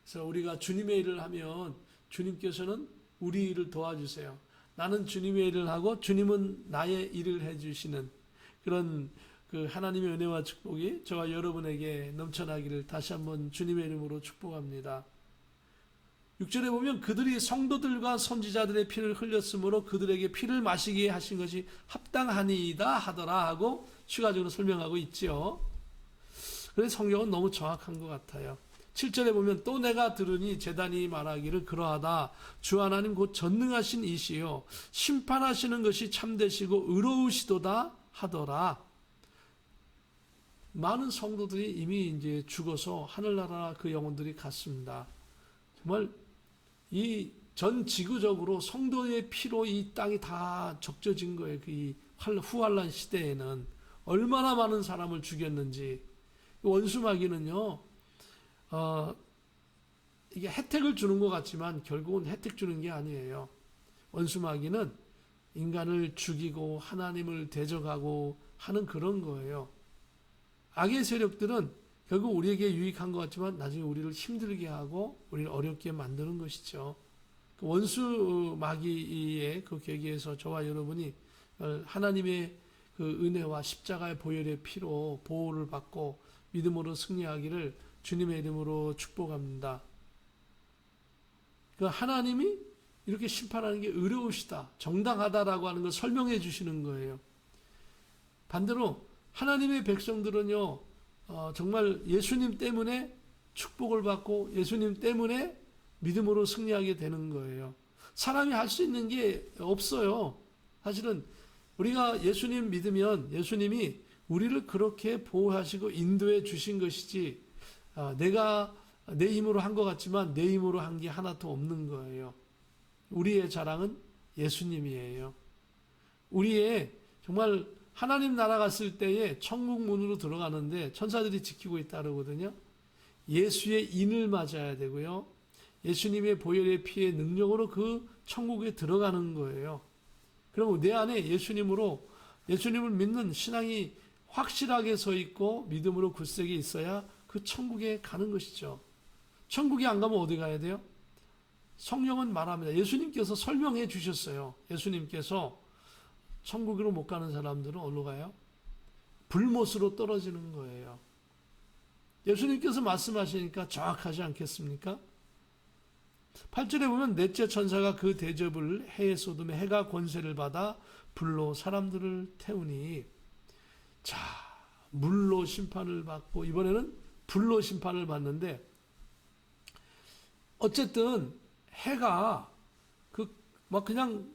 그래서 우리가 주님의 일을 하면 주님께서는 우리 일을 도와주세요. 나는 주님의 일을 하고 주님은 나의 일을 해주시는 그런 그 하나님의 은혜와 축복이 저와 여러분에게 넘쳐나기를 다시 한번 주님의 이름으로 축복합니다. 6절에 보면 그들이 성도들과 선지자들의 피를 흘렸으므로 그들에게 피를 마시게 하신 것이 합당하니이다 하더라 하고 추가적으로 설명하고 있죠. 그래서 성경은 너무 정확한 것 같아요. 7절에 보면 또 내가 들으니 제단이 말하기를 그러하다. 주 하나님 곧 전능하신 이시요 심판하시는 것이 참되시고 의로우시도다 하더라. 많은 성도들이 이미 이제 죽어서 하늘나라 그 영혼들이 갔습니다. 정말 이 전 지구적으로 성도의 피로 이 땅이 다 적셔진 거예요. 그 후환란 시대에는 얼마나 많은 사람을 죽였는지. 원수 마귀는요, 이게 혜택을 주는 것 같지만 결국은 혜택 주는 게 아니에요. 원수 마귀는 인간을 죽이고 하나님을 대적하고 하는 그런 거예요. 악의 세력들은 결국 우리에게 유익한 것 같지만 나중에 우리를 힘들게 하고 우리를 어렵게 만드는 것이죠. 그 원수 마귀의 그 계기에서 저와 여러분이 하나님의 그 은혜와 십자가의 보혈의 피로 보호를 받고 믿음으로 승리하기를 주님의 이름으로 축복합니다. 그 하나님이 이렇게 심판하는 게 의로우시다, 정당하다라고 하는 걸 설명해 주시는 거예요. 반대로 하나님의 백성들은요, 정말 예수님 때문에 축복을 받고 예수님 때문에 믿음으로 승리하게 되는 거예요. 사람이 할 수 있는 게 없어요. 사실은 우리가 예수님 믿으면 예수님이 우리를 그렇게 보호하시고 인도해 주신 것이지, 내가 내 힘으로 한 것 같지만 내 힘으로 한 게 하나도 없는 거예요. 우리의 자랑은 예수님이에요. 우리의 정말 하나님 나라 갔을 때에 천국 문으로 들어가는데 천사들이 지키고 있다 그러거든요. 예수의 인을 맞아야 되고요. 예수님의 보혈의 피의 능력으로 그 천국에 들어가는 거예요. 그럼 내 안에 예수님을 믿는 신앙이 확실하게 서 있고 믿음으로 굳세게 있어야 그 천국에 가는 것이죠. 천국에 안 가면 어디 가야 돼요? 성경은 말합니다. 예수님께서 설명해 주셨어요. 예수님께서 천국으로 못 가는 사람들은 어디로 가요? 불못으로 떨어지는 거예요. 예수님께서 말씀하시니까 정확하지 않겠습니까? 8절에 보면 넷째 천사가 그 대접을 해에 쏟음에 해가 권세를 받아 불로 사람들을 태우니, 자, 물로 심판을 받고 이번에는 불로 심판을 받는데, 어쨌든 해가 막 그냥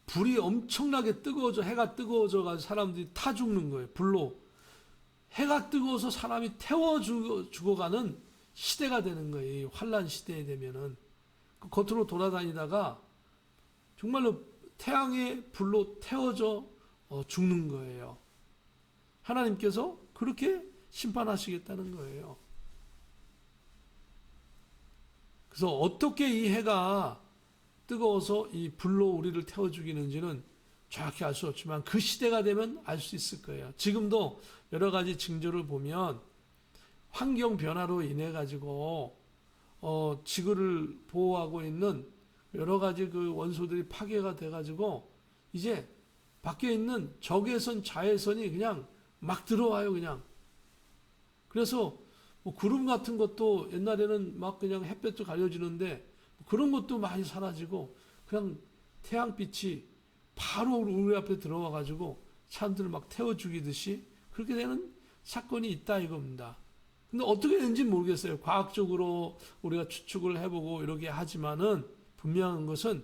불이 엄청나게 뜨거워져, 해가 뜨거워져 가지고 사람들이 타 죽는 거예요. 불로 해가 뜨거워서 사람이 태워 죽어가는 시대가 되는 거예요. 이 환란 시대에 되면은 겉으로 돌아다니다가 정말로 태양의 불로 태워져 죽는 거예요. 하나님께서 그렇게 심판하시겠다는 거예요. 그래서 어떻게 이 해가 뜨거워서 이 불로 우리를 태워 죽이는지는 정확히 알 수 없지만 그 시대가 되면 알 수 있을 거예요. 지금도 여러 가지 징조를 보면 환경 변화로 인해 가지고 지구를 보호하고 있는 여러 가지 그 원소들이 파괴가 돼 가지고 이제 밖에 있는 적외선, 자외선이 그냥 막 들어와요, 그냥. 그래서 뭐 구름 같은 것도 옛날에는 막 그냥 햇볕도 가려지는데 그런 것도 많이 사라지고 그냥 태양빛이 바로 우리 앞에 들어와 가지고 사람들을 막 태워 죽이듯이 그렇게 되는 사건이 있다 이겁니다. 근데 어떻게 되는지 모르겠어요. 과학적으로 우리가 추측을 해보고 이렇게 하지만은 분명한 것은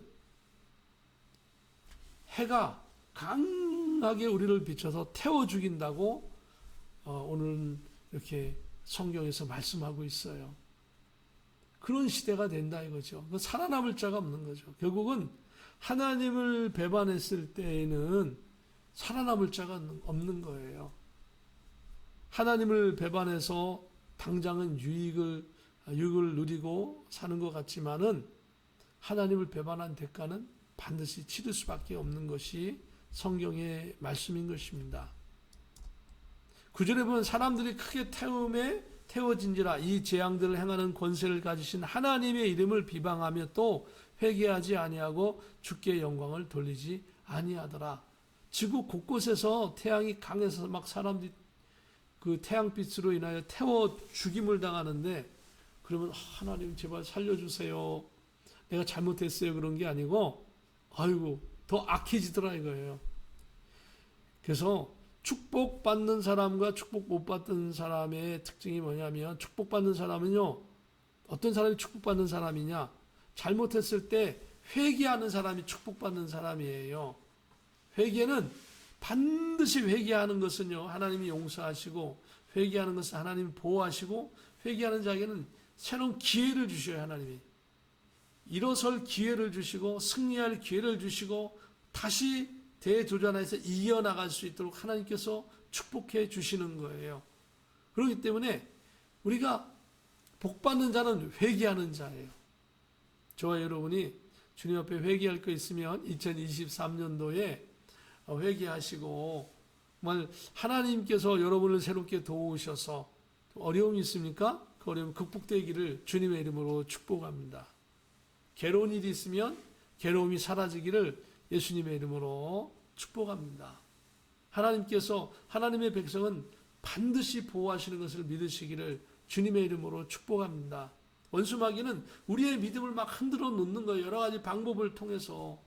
해가 강하게 우리를 비춰서 태워 죽인다고 오늘 이렇게 성경에서 말씀하고 있어요. 그런 시대가 된다 이거죠. 살아남을 자가 없는 거죠. 결국은 하나님을 배반했을 때에는 살아남을 자가 없는 거예요. 하나님을 배반해서 당장은 유익을 누리고 사는 것 같지만은 하나님을 배반한 대가는 반드시 치를 수밖에 없는 것이 성경의 말씀인 것입니다. 9절에 보면 사람들이 크게 태워진지라 이 재앙들을 행하는 권세를 가지신 하나님의 이름을 비방하며 또 회개하지 아니하고 주께 영광을 돌리지 아니하더라. 지구 곳곳에서 태양이 강해서 막 사람들이 그 태양빛으로 인하여 태워 죽임을 당하는데, 그러면 하나님 제발 살려주세요, 내가 잘못했어요, 그런 게 아니고 아이고 더 악해지더라 이거예요. 그래서 축복받는 사람과 축복 못 받는 사람의 특징이 뭐냐면, 축복받는 사람은요, 어떤 사람이 축복받는 사람이냐, 잘못했을 때 회개하는 사람이 축복받는 사람이에요. 회개는 반드시, 회개하는 것은요 하나님이 용서하시고, 회개하는 것은 하나님이 보호하시고, 회개하는 자에게는 새로운 기회를 주셔요. 하나님이 일어설 기회를 주시고, 승리할 기회를 주시고, 다시 대도전에서 이겨나갈 수 있도록 하나님께서 축복해 주시는 거예요. 그렇기 때문에 우리가 복받는 자는 회개하는 자예요. 저와 여러분이 주님 앞에 회개할 거 있으면 2023년도에 회개하시고, 정말 하나님께서 여러분을 새롭게 도우셔서, 어려움이 있습니까? 그 어려움 극복되기를 주님의 이름으로 축복합니다. 괴로운 일이 있으면 괴로움이 사라지기를 예수님의 이름으로 축복합니다. 하나님께서, 하나님의 백성은 반드시 보호하시는 것을 믿으시기를 주님의 이름으로 축복합니다. 원수마귀는 우리의 믿음을 막 흔들어 놓는 거예요. 여러 가지 방법을 통해서.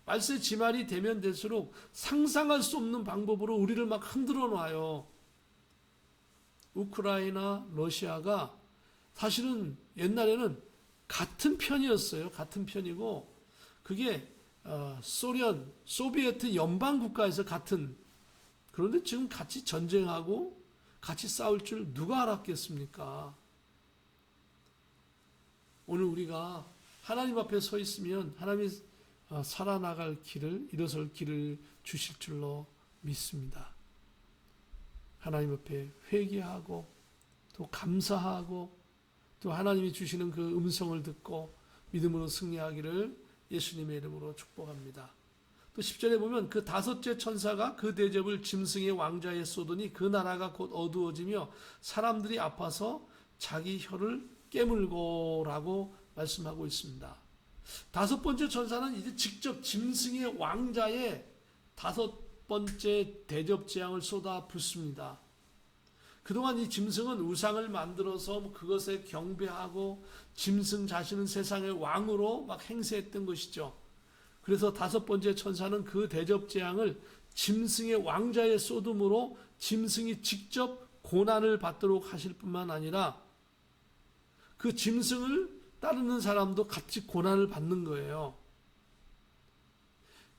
말세 지말이 되면 될수록 상상할 수 없는 방법으로 우리를 막 흔들어 놔요. 우크라이나, 러시아가 사실은 옛날에는 같은 편이었어요. 같은 편이고, 그게 소련, 소비에트 연방 국가에서 같은, 그런데 지금 같이 전쟁하고 같이 싸울 줄 누가 알았겠습니까? 오늘 우리가 하나님 앞에 서 있으면 하나님이 살아나갈 길을, 일어설 길을 주실 줄로 믿습니다. 하나님 앞에 회개하고, 또 감사하고, 또 하나님이 주시는 그 음성을 듣고 믿음으로 승리하기를 예수님의 이름으로 축복합니다. 또 10절에 보면, 그 다섯째 천사가 그 대접을 짐승의 왕자에 쏟으니 그 나라가 곧 어두워지며 사람들이 아파서 자기 혀를 깨물고라고 말씀하고 있습니다. 다섯 번째 천사는 이제 직접 짐승의 왕자에 다섯 번째 대접 재앙을 쏟아 붓습니다. 그동안 이 짐승은 우상을 만들어서 그것에 경배하고, 짐승 자신은 세상의 왕으로 막 행세했던 것이죠. 그래서 다섯 번째 천사는 그 대접 재앙을 짐승의 왕자에 쏟음으로 짐승이 직접 고난을 받도록 하실 뿐만 아니라, 그 짐승을 따르는 사람도 같이 고난을 받는 거예요.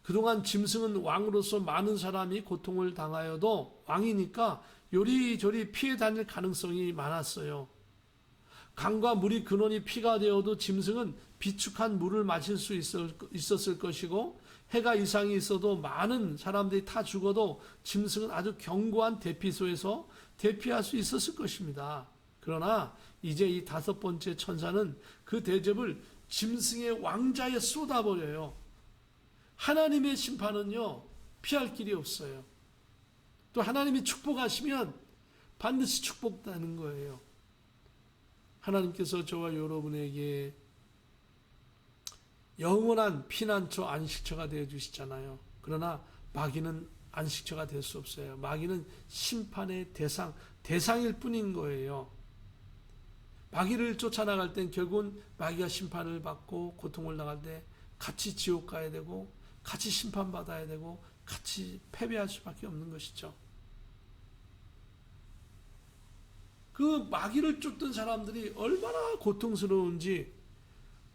그동안 짐승은 왕으로서 많은 사람이 고통을 당하여도, 왕이니까 요리조리 피해 다닐 가능성이 많았어요. 강과 물이 근원이 피가 되어도 짐승은 비축한 물을 마실 수 있었을 것이고, 해가 이상이 있어도 많은 사람들이 타 죽어도 짐승은 아주 견고한 대피소에서 대피할 수 있었을 것입니다. 그러나 이제 이 다섯 번째 천사는 그 대접을 짐승의 왕자에 쏟아버려요. 하나님의 심판은요, 피할 길이 없어요. 또 하나님이 축복하시면 반드시 축복되는 거예요. 하나님께서 저와 여러분에게 영원한 피난처, 안식처가 되어 주시잖아요. 그러나 마귀는 안식처가 될 수 없어요. 마귀는 심판의 대상일 뿐인 거예요. 마귀를 쫓아나갈 땐 결국은 마귀가 심판을 받고 고통을 당할 때 같이 지옥 가야 되고, 같이 심판받아야 되고, 같이 패배할 수밖에 없는 것이죠. 그 마귀를 쫓던 사람들이 얼마나 고통스러운지,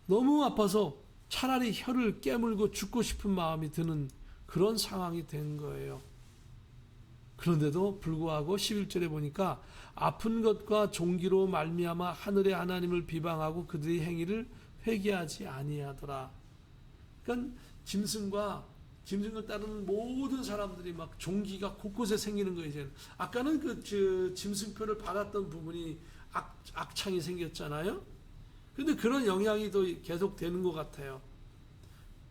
너무 아파서 차라리 혀를 깨물고 죽고 싶은 마음이 드는 그런 상황이 된 거예요. 그런데도 불구하고 11절에 보니까 아픈 것과 종기로 말미암아 하늘의 하나님을 비방하고 그들의 행위를 회개하지 아니하더라. 그러니까 짐승을 따르는 모든 사람들이 막 종기가 곳곳에 생기는 거예요. 이제는. 아까는 그 짐승표를 받았던 부분이 악창이 생겼잖아요. 그런데 그런 영향이 또 계속 되는 것 같아요.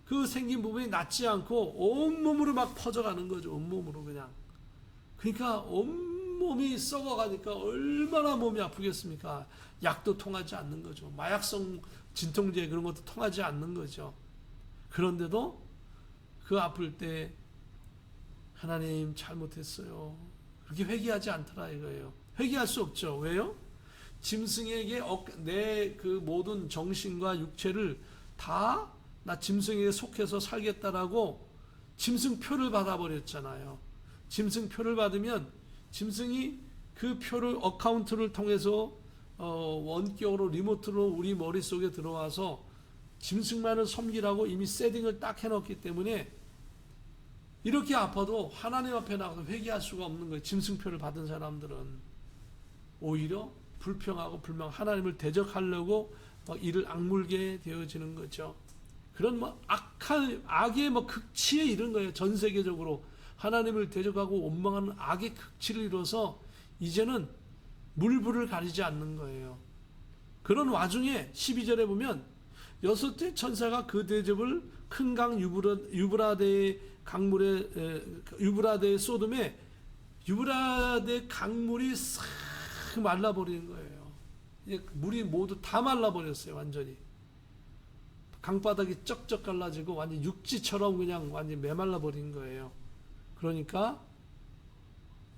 그 생긴 부분이 낫지 않고 온몸으로 막 퍼져가는 거죠. 온몸으로 그냥. 그러니까 온몸이 썩어가니까 얼마나 몸이 아프겠습니까? 약도 통하지 않는 거죠. 마약성 진통제 그런 것도 통하지 않는 거죠. 그런데도 그 아플 때 하나님 잘못했어요. 그렇게 회개하지 않더라 이거예요. 회개할 수 없죠. 왜요? 짐승에게 내 그 모든 정신과 육체를 다 나 짐승에게 속해서 살겠다라고 짐승표를 받아버렸잖아요. 짐승표를 받으면 짐승이 그 표를 어카운트를 통해서 원격으로 리모트로 우리 머릿속에 들어와서 짐승만을 섬기라고 이미 세팅을 딱 해놓기 때문에 이렇게 아파도 하나님 앞에 나가서 회개할 수가 없는 거예요. 짐승표를 받은 사람들은 오히려 불평하고 하나님을 대적하려고 이를 악물게 되어지는 거죠. 그런 악의 극치에 이른 거예요. 전 세계적으로 하나님을 대적하고 원망하는 악의 극치를 이뤄서 이제는 물불을 가리지 않는 거예요. 그런 와중에 12절에 보면 여섯째 천사가 그 대접을 큰 강 유브라데의 강물에 유브라데 소돔에 유브라데 강물이 싹 말라버리는 거예요. 물이 모두 다 말라버렸어요. 완전히 강바닥이 쩍쩍 갈라지고 완전 육지처럼 그냥 완전 메말라버린 거예요. 그러니까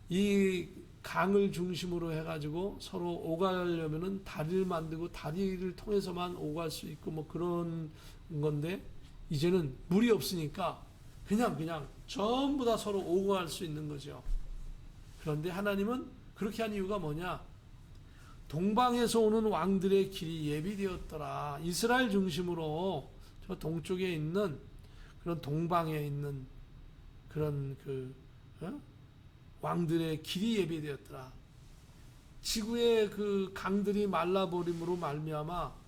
이 강을 중심으로 해가지고 서로 오가려면은 다리를 만들고 다리를 통해서만 오갈 수 있고 그런 건데 이제는 물이 없으니까 그냥 전부 다 서로 오고 갈 수 있는 거죠. 그런데 하나님은 그렇게 한 이유가 뭐냐? 동방에서 오는 왕들의 길이 예비되었더라. 이스라엘 중심으로 저 동쪽에 있는 그런 동방에 있는 그런 왕들의 길이 예비되었더라. 지구의 그 강들이 말라버림으로 말미암아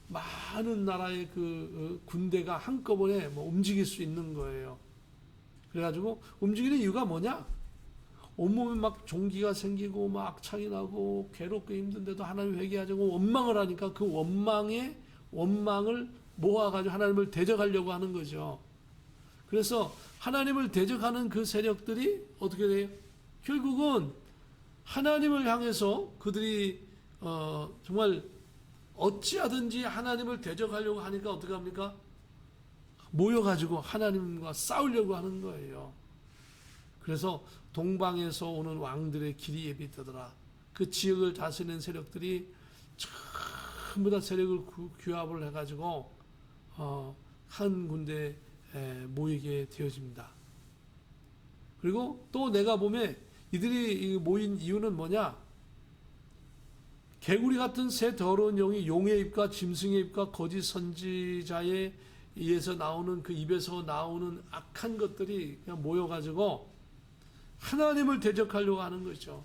많은 나라의 그 군대가 한꺼번에 움직일 수 있는 거예요. 그래가지고 움직이는 이유가 뭐냐? 온몸에 종기가 생기고 악창이 나고 괴롭고 힘든데도 하나님 회개하자고 원망을 하니까 그 원망을 모아가지고 하나님을 대적하려고 하는 거죠. 그래서 하나님을 대적하는 그 세력들이 어떻게 돼요? 결국은 하나님을 향해서 그들이 정말 어찌하든지 하나님을 대적하려고 하니까 어떻게 합니까? 모여가지고 하나님과 싸우려고 하는 거예요. 그래서 동방에서 오는 왕들의 길이 예비되더라. 그 지역을 다스리는 세력들이 전부 다 세력을 규합을 해가지고 한 군데에 모이게 되어집니다. 그리고 또 내가 보면 이들이 모인 이유는 뭐냐? 개구리 같은 새 더러운 영이 용의 입과 짐승의 입과 거짓 선지자의 입에서 나오는 그 입에서 나오는 악한 것들이 그냥 모여가지고 하나님을 대적하려고 하는 거죠.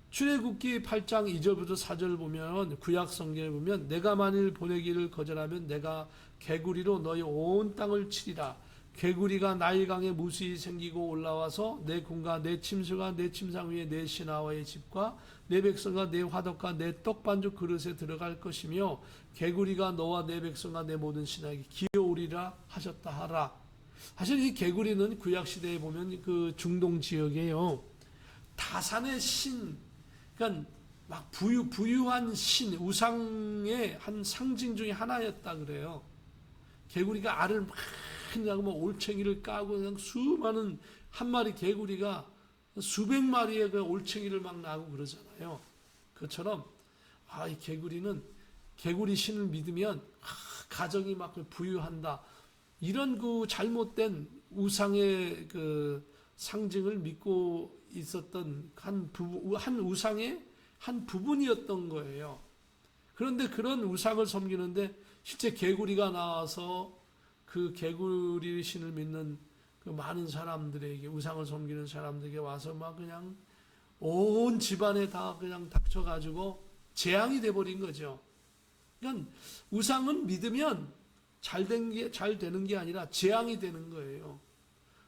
출애굽기 8장 2절부터 4절 보면 구약 성경에 보면 내가 만일 보내기를 거절하면 내가 개구리로 너희 온 땅을 치리라. 개구리가 나일강에 무수히 생기고 올라와서 내 궁과 내 침수가 내 침상 위에 내 신하와의 집과 내 백성과 내 화덕과 내 떡반죽 그릇에 들어갈 것이며 개구리가 너와 내 백성과 내 모든 신하에게 기어오리라 하셨다 하라. 사실 이 개구리는 구약시대에 보면 그 중동 지역에요. 다산의 신, 그러니까 부유한 신, 우상의 한 상징 중에 하나였다 그래요. 개구리가 알을 많이 나고 올챙이를 까고 그냥 수많은 한 마리 개구리가 수백 마리의 그 올챙이를 막 나고 그러잖아요. 그것처럼 이 개구리는 개구리 신을 믿으면 가정이 막 부유한다. 이런 그 잘못된 우상의 그 상징을 믿고 있었던 한 우상의 한 부분이었던 거예요. 그런데 그런 우상을 섬기는데 실제 개구리가 나와서 그 개구리 신을 믿는 그 많은 사람들에게 우상을 섬기는 사람들에게 와서 막 그냥 온 집안에 다 그냥 닥쳐가지고 재앙이 돼버린 거죠. 그러니까 우상은 믿으면 잘 되는 게 아니라 재앙이 되는 거예요.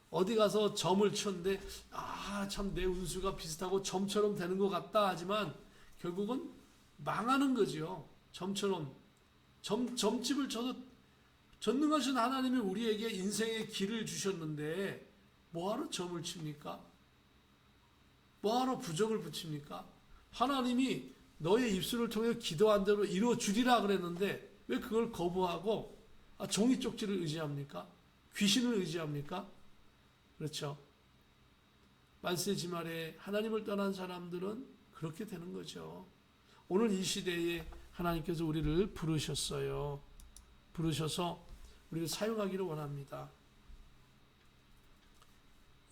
어디 가서 점을 쳤는데 참 내 운수가 비슷하고 점처럼 되는 것 같다 하지만 결국은 망하는 거죠. 점처럼 점집을 쳐도 전능하신 하나님이 우리에게 인생의 길을 주셨는데 뭐하러 점을 칩니까? 뭐하러 부적을 붙입니까? 하나님이 너의 입술을 통해 기도한 대로 이루어주리라 그랬는데 왜 그걸 거부하고 종이 쪽지를 의지합니까? 귀신을 의지합니까? 그렇죠. 말세지 말에 하나님을 떠난 사람들은 그렇게 되는 거죠. 오늘 이 시대에 하나님께서 우리를 부르셨어요. 부르셔서 우리를 사용하기를 원합니다.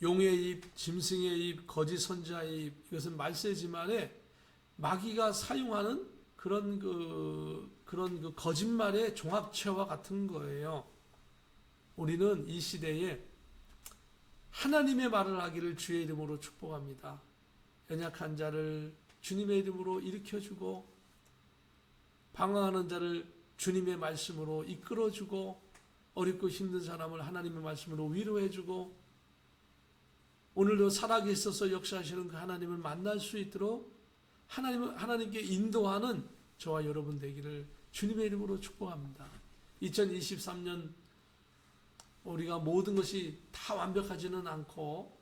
용의 입, 짐승의 입, 거짓 선지자의 입, 이것은 말세지만에 마귀가 사용하는 그런 거짓말의 종합체와 같은 거예요. 우리는 이 시대에 하나님의 말을 하기를 주의 이름으로 축복합니다. 연약한 자를 주님의 이름으로 일으켜주고, 방황하는 자를 주님의 말씀으로 이끌어주고, 어렵고 힘든 사람을 하나님의 말씀으로 위로해주고, 오늘도 살아계셔서 역사하시는 그 하나님을 만날 수 있도록 하나님께 인도하는 저와 여러분 되기를 주님의 이름으로 축복합니다. 2023년 우리가 모든 것이 다 완벽하지는 않고,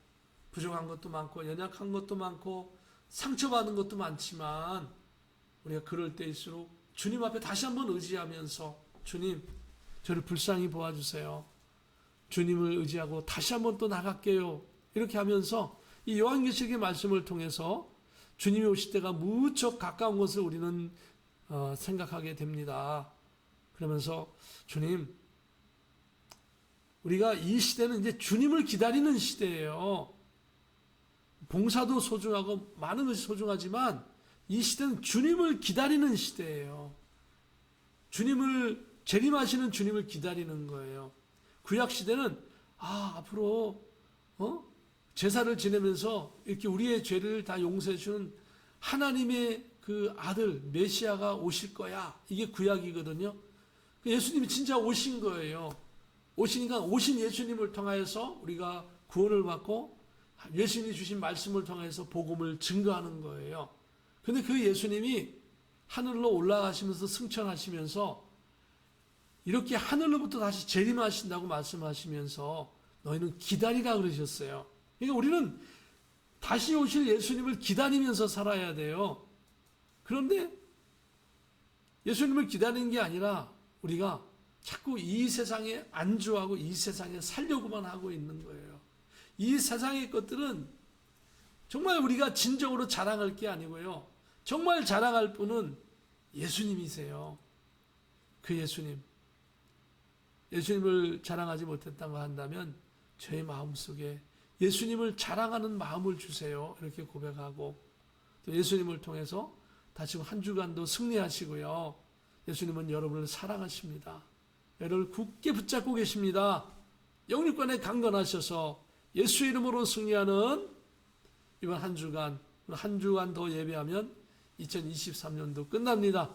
부족한 것도 많고, 연약한 것도 많고, 상처받은 것도 많지만, 우리가 그럴 때일수록 주님 앞에 다시 한번 의지하면서, 주님, 저를 불쌍히 보아주세요. 주님을 의지하고 다시 한번 또 나갈게요. 이렇게 하면서 이 요한계시록의 말씀을 통해서 주님이 오실 때가 무척 가까운 것을 우리는 생각하게 됩니다. 그러면서 주님, 우리가 이 시대는 이제 주님을 기다리는 시대예요. 봉사도 소중하고 많은 것이 소중하지만 이 시대는 주님을 기다리는 시대예요. 주님을 재림하시는 주님을 기다리는 거예요. 구약 시대는 앞으로 제사를 지내면서 이렇게 우리의 죄를 다 용서해 주는 하나님의 그 아들 메시아가 오실 거야. 이게 구약이거든요. 예수님이 진짜 오신 거예요. 오시니까 오신 예수님을 통하여서 우리가 구원을 받고 예수님이 주신 말씀을 통해서 복음을 증거하는 거예요. 근데 그 예수님이 하늘로 올라가시면서 승천하시면서 이렇게 하늘로부터 다시 재림하신다고 말씀하시면서 너희는 기다리라 그러셨어요. 그러니까 우리는 다시 오실 예수님을 기다리면서 살아야 돼요. 그런데 예수님을 기다리는 게 아니라 우리가 자꾸 이 세상에 안주하고 이 세상에 살려고만 하고 있는 거예요. 이 세상의 것들은 정말 우리가 진정으로 자랑할 게 아니고요. 정말 자랑할 분은 예수님이세요. 그 예수님을 자랑하지 못했다고 한다면 저의 마음속에 예수님을 자랑하는 마음을 주세요. 이렇게 고백하고 또 예수님을 통해서 다시 한 주간도 승리하시고요. 예수님은 여러분을 사랑하십니다. 여러분을 굳게 붙잡고 계십니다. 영육간에 강건하셔서 예수 이름으로 승리하는 이번 한 주간 더 예배하면 2023년도 끝납니다.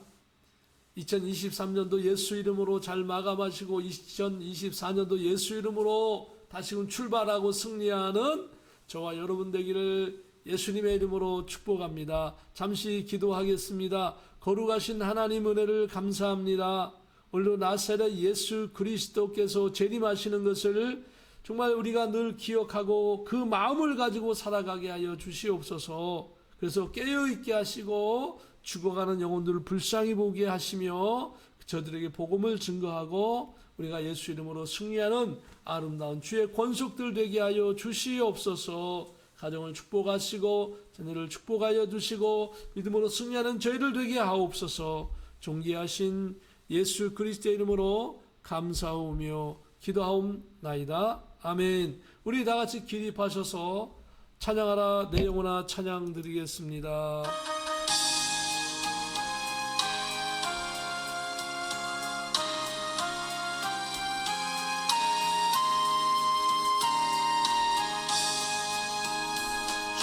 2023년도 예수 이름으로 잘 마감하시고 2024년도 예수 이름으로 다시금 출발하고 승리하는 저와 여러분 되기를 예수님의 이름으로 축복합니다. 잠시 기도하겠습니다. 거룩하신 하나님 은혜를 감사합니다. 오늘도 나사렛 예수 그리스도께서 재림하시는 것을 정말 우리가 늘 기억하고 그 마음을 가지고 살아가게 하여 주시옵소서. 그래서 깨어있게 하시고 죽어가는 영혼들을 불쌍히 보게 하시며 저들에게 복음을 증거하고 우리가 예수 이름으로 승리하는 아름다운 주의 권속들 되게 하여 주시옵소서. 가정을 축복하시고 자녀를 축복하여 주시고 믿음으로 승리하는 저희들 되게 하옵소서. 존귀하신 예수 그리스도의 이름으로 감사하며 기도하옵나이다. 아멘. 우리 다 같이 기립하셔서 찬양하라 내 영혼아 찬양 드리겠습니다.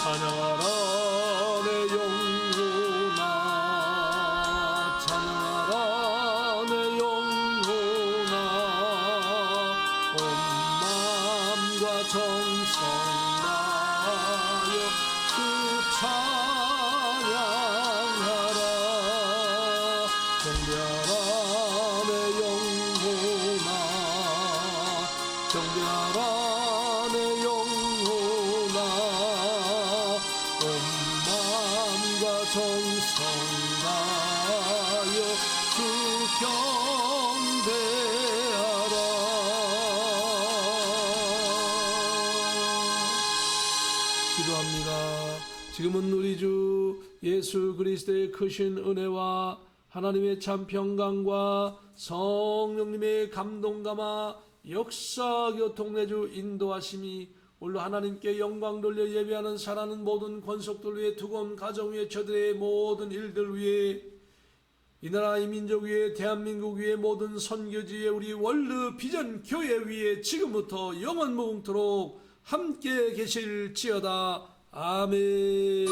찬양하라 내 영혼아 찬양하라 내 영혼아 온 마음과 정성 다하여 그 찬양 지금은 우리 주 예수 그리스도의 크신 은혜와 하나님의 참 평강과 성령님의 감동감화 역사 교통 내주 인도하심이 올로 하나님께 영광 돌려 예배하는 사랑하는 모든 권속들 위해 두건 가정 위에 저들의 모든 일들 위해 이 나라 이 민족 위에 대한민국 위에 모든 선교지에 우리 월드 비전 교회 위에 지금부터 영원 무궁토록 함께 계실지어다. 아멘.